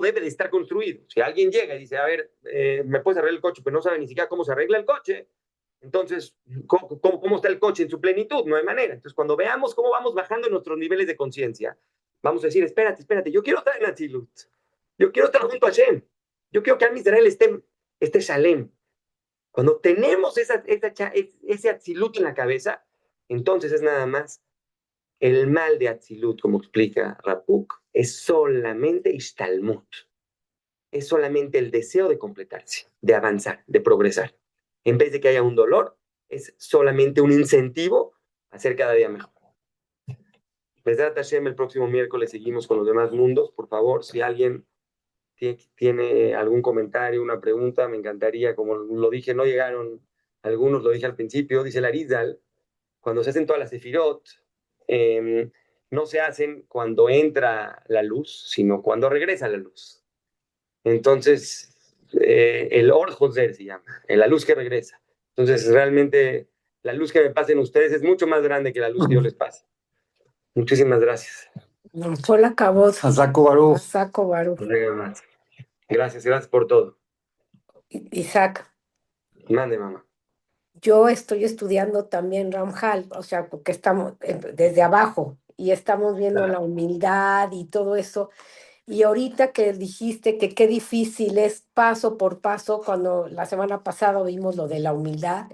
debe de estar construido. Si alguien llega y dice, a ver, me puedes arreglar el coche, pero no sabe ni siquiera cómo se arregla el coche, entonces, ¿cómo está el coche en su plenitud? No hay manera. Entonces, cuando veamos cómo vamos bajando nuestros niveles de conciencia, vamos a decir, espérate, yo quiero estar en Atzilut. Yo quiero estar junto a Hashem. Yo quiero que Am Israel esté Shalem. Cuando tenemos ese Atzilut en la cabeza, entonces es nada más el mal de Atzilut, como explica Rapuk, es solamente Ishtalmut. Es solamente el deseo de completarse, de avanzar, de progresar. En vez de que haya un dolor, es solamente un incentivo a ser cada día mejor. Besat Hashem, el próximo miércoles seguimos con los demás mundos. Por favor, si alguien tiene algún comentario, una pregunta, me encantaría. Como lo dije, no llegaron algunos, lo dije al principio, dice Larizal, cuando se hacen todas las sefirot, no se hacen cuando entra la luz, sino cuando regresa la luz. Entonces, el Or Joser se llama, la luz que regresa. Entonces, realmente, la luz que me pasen ustedes es mucho más grande que la luz que yo les pase. Muchísimas gracias. Fue la acabó. Asako Baruch. Saco Baruch. Gracias, gracias por todo. Isaac, Mande, mamá. yo estoy estudiando también Ramjal, o sea, porque estamos desde abajo y estamos viendo la humildad y todo eso. Y ahorita que dijiste que qué difícil es paso por paso, cuando la semana pasada vimos lo de la humildad,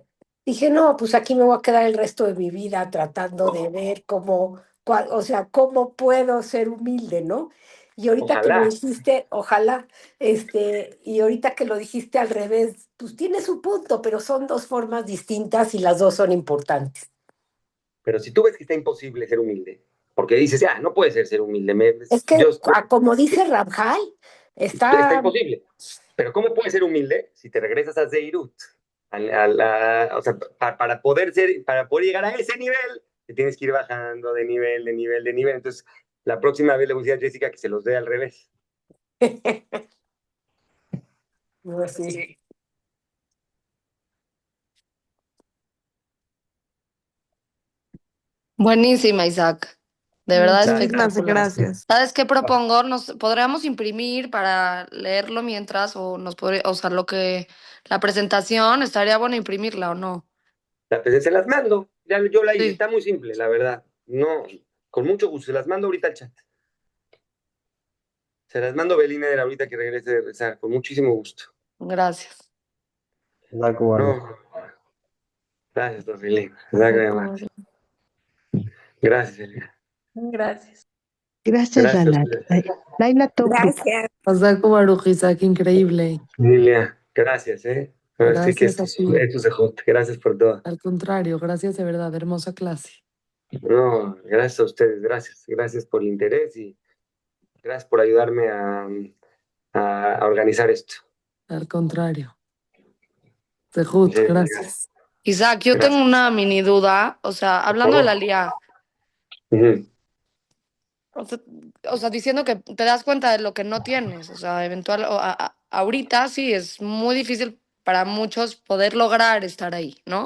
dije, no, pues aquí me voy a quedar el resto de mi vida tratando de ver cómo, o sea, cómo puedo ser humilde, ¿no? Y ahorita que lo Ojalá. dijiste, ojalá, y ahorita que lo dijiste al revés, pues tiene su punto, pero son dos formas distintas y las dos son importantes. Pero si tú ves que está imposible ser humilde, porque dices, ah, no puede ser humilde, Es yo, que, como dice Rabjal, está está. imposible. Pero ¿cómo puedes ser humilde si te regresas a Zeirut? O sea, para poder llegar a ese nivel, te tienes que ir bajando de nivel, de nivel, de nivel. Entonces, la próxima vez le voy a decir a Jessica que se los dé al revés. Pues sí. Buenísima, Isaac. De verdad Muchísimas espectacular. gracias. ¿Sabes qué propongo? Nos podríamos imprimir para leerlo mientras, o nos podría, o sea, la presentación, estaría bueno imprimirla o no. Se las mando. Ya, yo la hice. Sí, Está muy simple, la verdad. No, con mucho gusto. Se las mando ahorita al chat. Se las mando Belina de ahorita que regrese de rezar. Con muchísimo gusto. gracias. Asako Baruch. No, gracias, Torrilín. Gracias. Gracias, Elena. Gracias. Gracias, Gracias a Laila. ustedes. Laila Topu. Gracias. Pasaco Baruj, Isaac, increíble. Lilia, gracias, ¿eh? Ahora sí que Gracias a ti. esto es de jote. Gracias por todo. Al contrario, gracias de verdad, hermosa clase. No, gracias a ustedes, gracias. Gracias por el interés y gracias por ayudarme a organizar esto. Al contrario. Sejut, Sí, gracias. Isaac, yo gracias. tengo una mini duda, o sea, Por hablando de la favor. LIA, Ujú. o sea, diciendo que te das cuenta de lo que no tienes, o sea, ahorita sí es muy difícil para muchos poder lograr estar ahí, ¿no?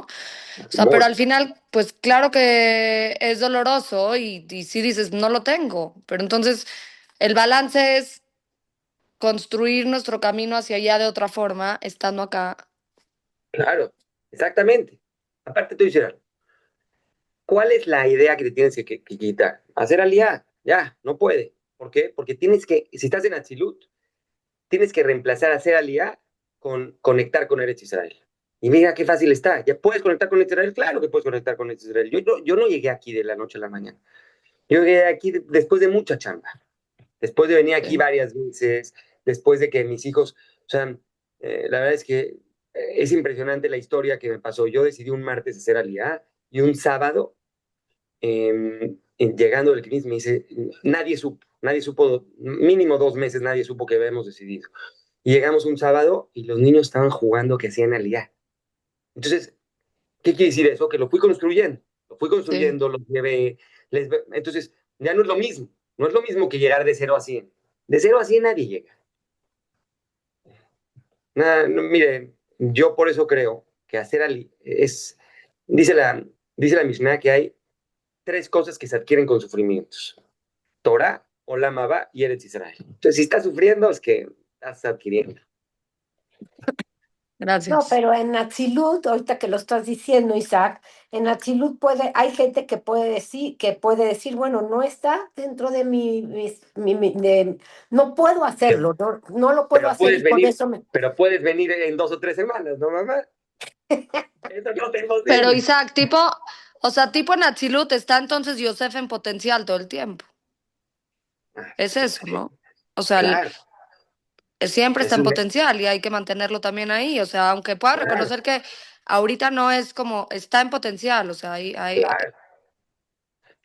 O sea, pero Muy. al final, pues claro que es doloroso y sí dices, no lo tengo, pero entonces el balance es construir nuestro camino hacia allá de otra forma, estando acá. Claro, exactamente. Aparte, te voy a decir algo. ¿Cuál es la idea que te tienes que quitar? Hacer aliá. Ya, no puede. ¿Por qué? Porque tienes que, si estás en Atzilut, tienes que reemplazar hacer aliá con conectar con Eretz Israel. Y mira qué fácil está. ¿Ya puedes conectar con Eretz Israel? Claro que puedes conectar con Eretz Israel. Yo no llegué aquí de la noche a la mañana. Yo llegué aquí después de mucha chamba. Después de venir aquí Sí. varias veces, después de que mis hijos, o sea, la verdad es que es impresionante la historia que me pasó. Yo decidí un martes hacer aliá y un sábado, llegando del CNIS, me dice, nadie supo, mínimo 2 meses, nadie supo que habíamos decidido. Y llegamos un sábado y los niños estaban jugando que hacían aliá. Entonces, ¿qué quiere decir eso? Que lo fui Sí. construyendo, los llevé, entonces ya no es lo mismo, no es lo mismo que llegar de 0 a 100. De 0 a 100 nadie llega. Nada, no, mire, yo por eso creo que hacer dice la Mishnah que hay 3 cosas que se adquieren con sufrimientos: Torah, Olam Abba y Eretz Israel. Entonces, si estás sufriendo, es que estás adquiriendo. No, Gracias. pero en Atzilut, ahorita que lo estás diciendo, Isaac, en Atzilut hay gente que puede decir, bueno, no está dentro de no puedo Pero, hacerlo, no lo puedo pero hacer puedes y por venir, eso me. pero puedes venir en 2 o 3 semanas, ¿no, mamá? Eso no es Pero imposible. Isaac, tipo en Atzilut está entonces Yosef en potencial todo el tiempo. Es eso, ¿no? O sea, Claro, siempre está es en un, potencial y hay que mantenerlo también ahí. O sea, aunque pueda claro, reconocer que ahorita no es como, está en potencial, o sea, claro.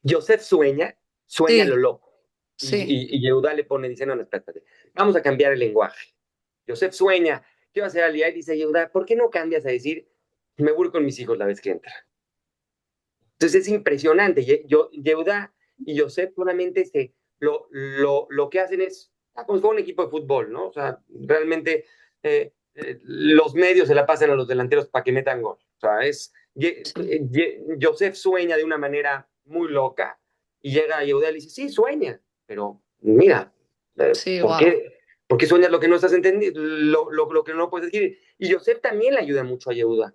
Yosef sueña lo sí, loco. sí, Y Yehuda le pone, dice, no, no, espérate, vamos a cambiar el lenguaje. Yosef sueña, ¿qué va a hacer Aliyah? Y dice Yehuda, ¿por qué no cambias a decir, me voy con mis hijos la vez que entra? Entonces es impresionante. Yehuda y Yosef solamente lo que hacen es como si fuera un equipo de fútbol, ¿no? O sea, realmente los medios se la pasan a los delanteros para que metan gol. O sea, Sí, Joseph sueña de una manera muy loca y llega a Yehuda y le dice, sí, sueña, pero mira, sí, ¿por wow. qué? ¿Por qué sueñas lo que no estás entendiendo, lo que no puedes decir? Y Joseph también le ayuda mucho a Yehuda,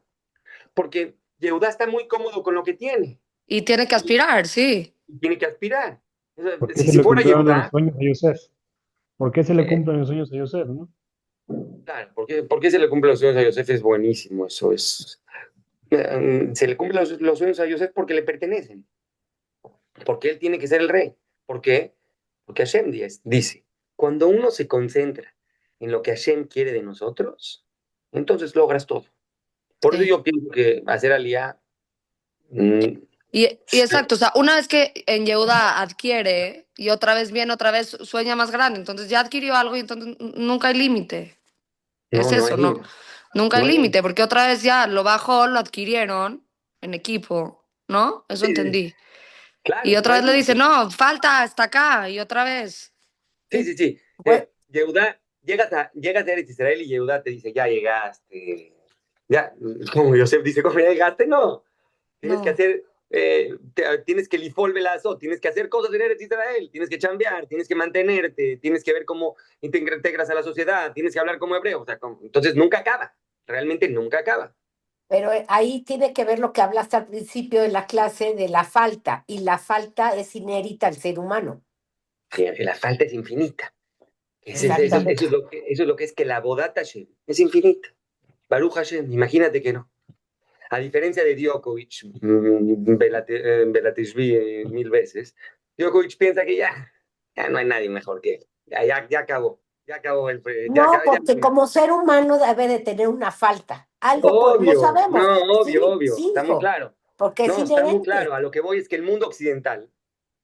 porque Yehuda está muy cómodo con lo que tiene Y tiene que aspirar, sí. y tiene que aspirar. O sea, ¿Por qué si, se si le fuera cumplieron los Yehuda, sueños a Yosef? ¿Por qué se le eh, cumplen los sueños a Yosef, no? claro, por qué se le cumplen los sueños a Yosef? Es buenísimo, eso es. Se le cumplen los sueños a Yosef porque le pertenecen, porque él tiene que ser el rey. ¿Por qué? Porque Hashem dice, cuando uno se concentra en lo que Hashem quiere de nosotros, entonces logras todo. Por eso Sí. yo pienso que hacer aliyah, mm, Y exacto, o sea, una vez que en Yehuda adquiere y otra vez viene, otra vez sueña más grande, entonces ya adquirió algo y entonces nunca hay límite. Es no hay eso, ¿no? límite, Nunca hay no hay límite, límite. porque otra vez ya lo bajó, lo adquirieron en equipo, ¿no? Eso Sí, entendí. Y claro, no otra hay vez le dice, límite. no, falta hasta acá, y otra vez. Sí, Y sí, sí. bue- Yehuda, llegas a Eretz Israel y Yehuda te dice, ya llegaste. Ya, como Yosef dice, ¿cómo ya llegaste? No. Tienes que No. hacer, tienes que lifol velazo, tienes que hacer cosas en Eretz Israel, tienes que chambear, tienes que mantenerte, tienes que ver cómo integras a la sociedad, tienes que hablar como hebreo. O sea, entonces nunca acaba. Realmente nunca acaba. pero ahí tiene que ver lo que hablaste al principio de la clase de la falta, y la falta es inherita al ser humano. Sí, la falta es infinita. Exactamente. Eso es lo que es que la bodata Hashem es infinita. Baruch Hashem, imagínate que no. A diferencia de Djokovic, Belatishvili mil veces, Djokovic piensa que ya no hay nadie mejor que él. Ya acabó. Ya acabó el. Ya, No, ya, porque como ser humano debe de tener una falta. Algo no obvio, sabemos. no, obvio, Sí, obvio. sí, Está muy hijo, claro. porque es No, está muy inherente. claro. A lo que voy es que el mundo occidental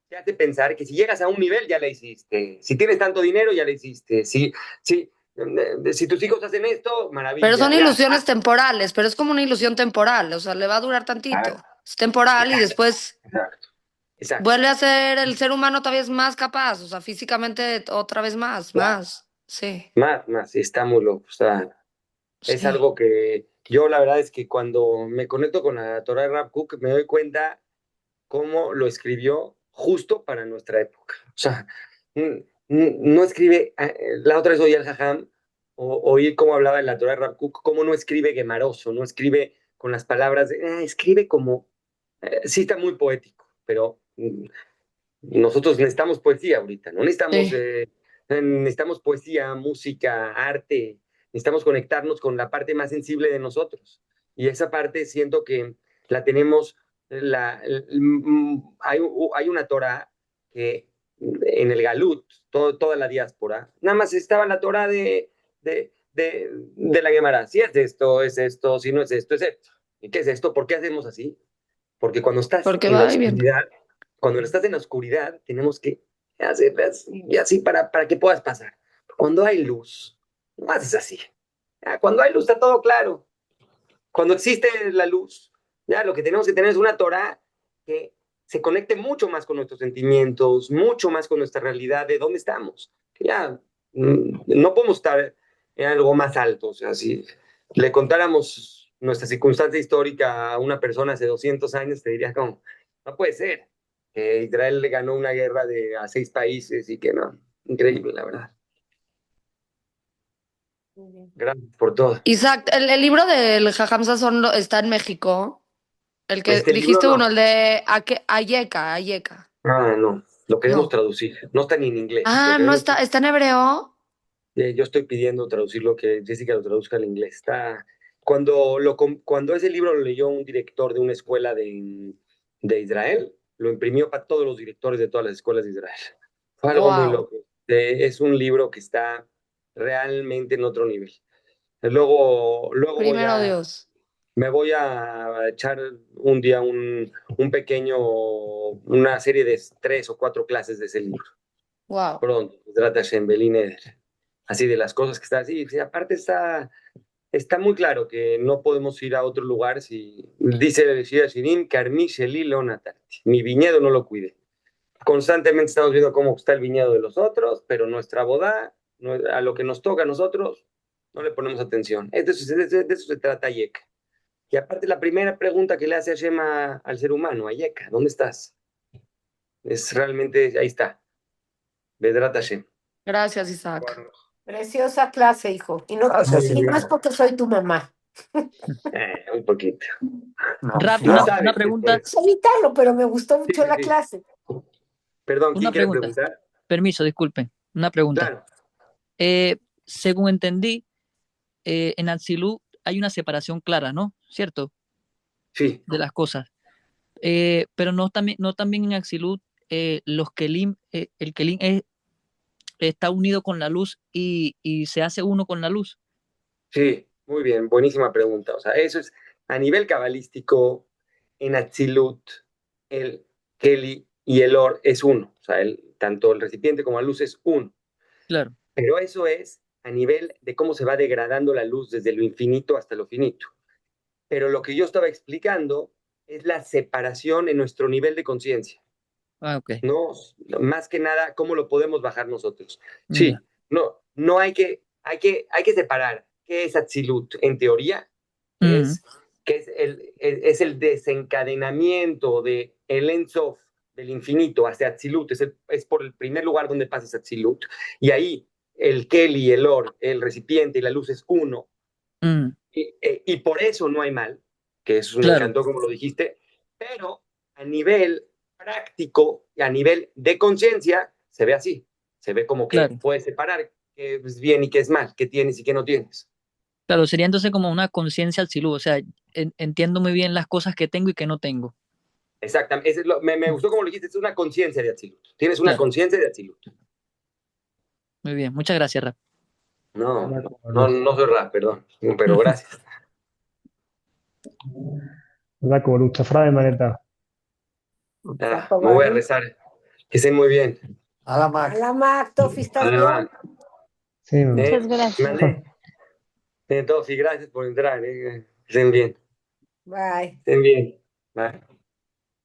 te hace pensar que si llegas a un nivel ya la hiciste. Si tienes tanto dinero ya la hiciste. Si tus hijos hacen esto, Pero son maravilla. Ya. ilusiones temporales, pero es como una ilusión temporal, o sea, le va a durar tantito. Exacto, Es temporal y exacto, después exacto. Exacto. vuelve a ser el ser humano todavía es más capaz, o sea, físicamente otra vez más, Claro. más. Sí, Más, está muy loco. O sea, es sí. algo que yo la verdad es que cuando me conecto con la Torah de Rab Cook me doy cuenta cómo lo escribió justo para nuestra época. O sea, no escribe, la otra vez oí al Jajam, oí cómo hablaba en la Torah de Rab Cook, cómo no escribe gemaroso, no escribe con las palabras, escribe como, sí está muy poético, pero nosotros necesitamos poesía ahorita, no necesitamos, Sí. necesitamos poesía, música, arte, necesitamos conectarnos con la parte más sensible de nosotros. Y esa parte siento que la tenemos, hay una Torah que en el Galut, toda la diáspora, nada más estaba la Torah de la Gemara. Si es esto, si no es esto, es esto. ¿Y qué es esto? ¿Por qué hacemos así? Porque cuando estás Porque en la va y viene. oscuridad, cuando estás en la oscuridad, tenemos que hacer así, y así para que puedas pasar. Cuando hay luz, no haces así. Cuando hay luz está todo claro. Cuando existe la luz, ya lo que tenemos que tener es una Torah que se conecte mucho más con nuestros sentimientos, mucho más con nuestra realidad de dónde estamos. Ya no podemos estar en algo más alto. O sea, si le contáramos nuestra circunstancia histórica a una persona hace 200 años, te diría como, no puede ser que Israel le ganó una guerra a 6 países y que no. Increíble, la verdad. Muy bien. Gracias por todo. Isaac, el libro del Jajam Sasson está en México. El que Este libro dijiste uno, no. el de Ayeka, Ayeka. No, lo queremos No. traducir. No está ni en inglés. Lo Ah, no queremos. está, está en hebreo. Yo estoy pidiendo traducirlo, que Jessica lo traduzca al inglés. Cuando ese libro lo leyó un director de una escuela de Israel, lo imprimió para todos los directores de todas las escuelas de Israel. Fue algo muy Wow. loco. Es un libro que está realmente en otro nivel. Luego Primero Dios. me voy a echar un día una serie de 3 o 4 clases de ese libro. Wow. Pronto, trata Hashem, Belín Eder. Así de las cosas que está así. Sí, aparte está muy claro que no podemos ir a otro lugar si dice el Shira Shirin, Karmi Sheli Leonatati. Mi viñedo no lo cuide. constantemente estamos viendo cómo está el viñedo de los otros, pero nuestra boda, a lo que nos toca a nosotros, no le ponemos atención. De eso se trata Yek. Y aparte, la primera pregunta que le hace Hashem al ser humano, a Yeka, ¿dónde estás? Es realmente, ahí está, Vedrat Hashem. Gracias, Isaac. Preciosa clase, hijo. Y no, Gracias, y no Silvia. es porque soy tu mamá. Un poquito. Rap, Lo una sabes pregunta, después. Sé evitarlo, pero me gustó Sí, mucho sí, la sí. clase. Perdón, ¿quién una quiere pregunta. preguntar? Permiso, disculpen. Una pregunta. Claro, Según entendí, en Atzilut hay una separación clara, ¿no? ¿Cierto? sí, De las cosas. Pero no también en Atzilut los Kelim, el Kelim está unido con la luz y se hace uno con la luz. sí, muy bien, buenísima pregunta. O sea, eso es a nivel cabalístico, en Atzilut, el Keli y el Or es uno. O sea, tanto el recipiente como la luz es uno. Claro. Pero eso es a nivel de cómo se va degradando la luz desde lo infinito hasta lo finito. Pero lo que yo estaba explicando es la separación en nuestro nivel de conciencia. Ah, ok. No, más que nada, cómo lo podemos bajar nosotros. Ya. Sí, no hay que separar qué es Atzilut. En teoría, es que es el desencadenamiento de el Ein Sof, del infinito hacia Atzilut. Es por el primer lugar donde pasa Atzilut. Y ahí el Keli, el Or, el recipiente y la luz es uno. Mm, Y por eso no hay mal, que eso me claro, encantó como lo dijiste, pero a nivel práctico y a nivel de conciencia se ve así, se ve como que claro. puedes separar qué es bien y qué es mal, qué tienes y qué no tienes. Claro, sería entonces como una conciencia Atzilut. O sea, entiendo muy bien las cosas que tengo y que no tengo. Exactamente, me gustó como lo dijiste, es una conciencia de Atzilut, tienes una Claro, conciencia de Atzilut. muy bien. Muchas gracias, Rap. No soy rap, perdón, pero gracias. Daco, Baruch, Frade Mareta. Me voy a rezar, que estén muy bien. Alamak. Hola, Tofi, ¿estás bien? Además, Sí, Muchas gracias. Tofi, gracias por entrar, que estén bien, Bye. estén bien. Bye.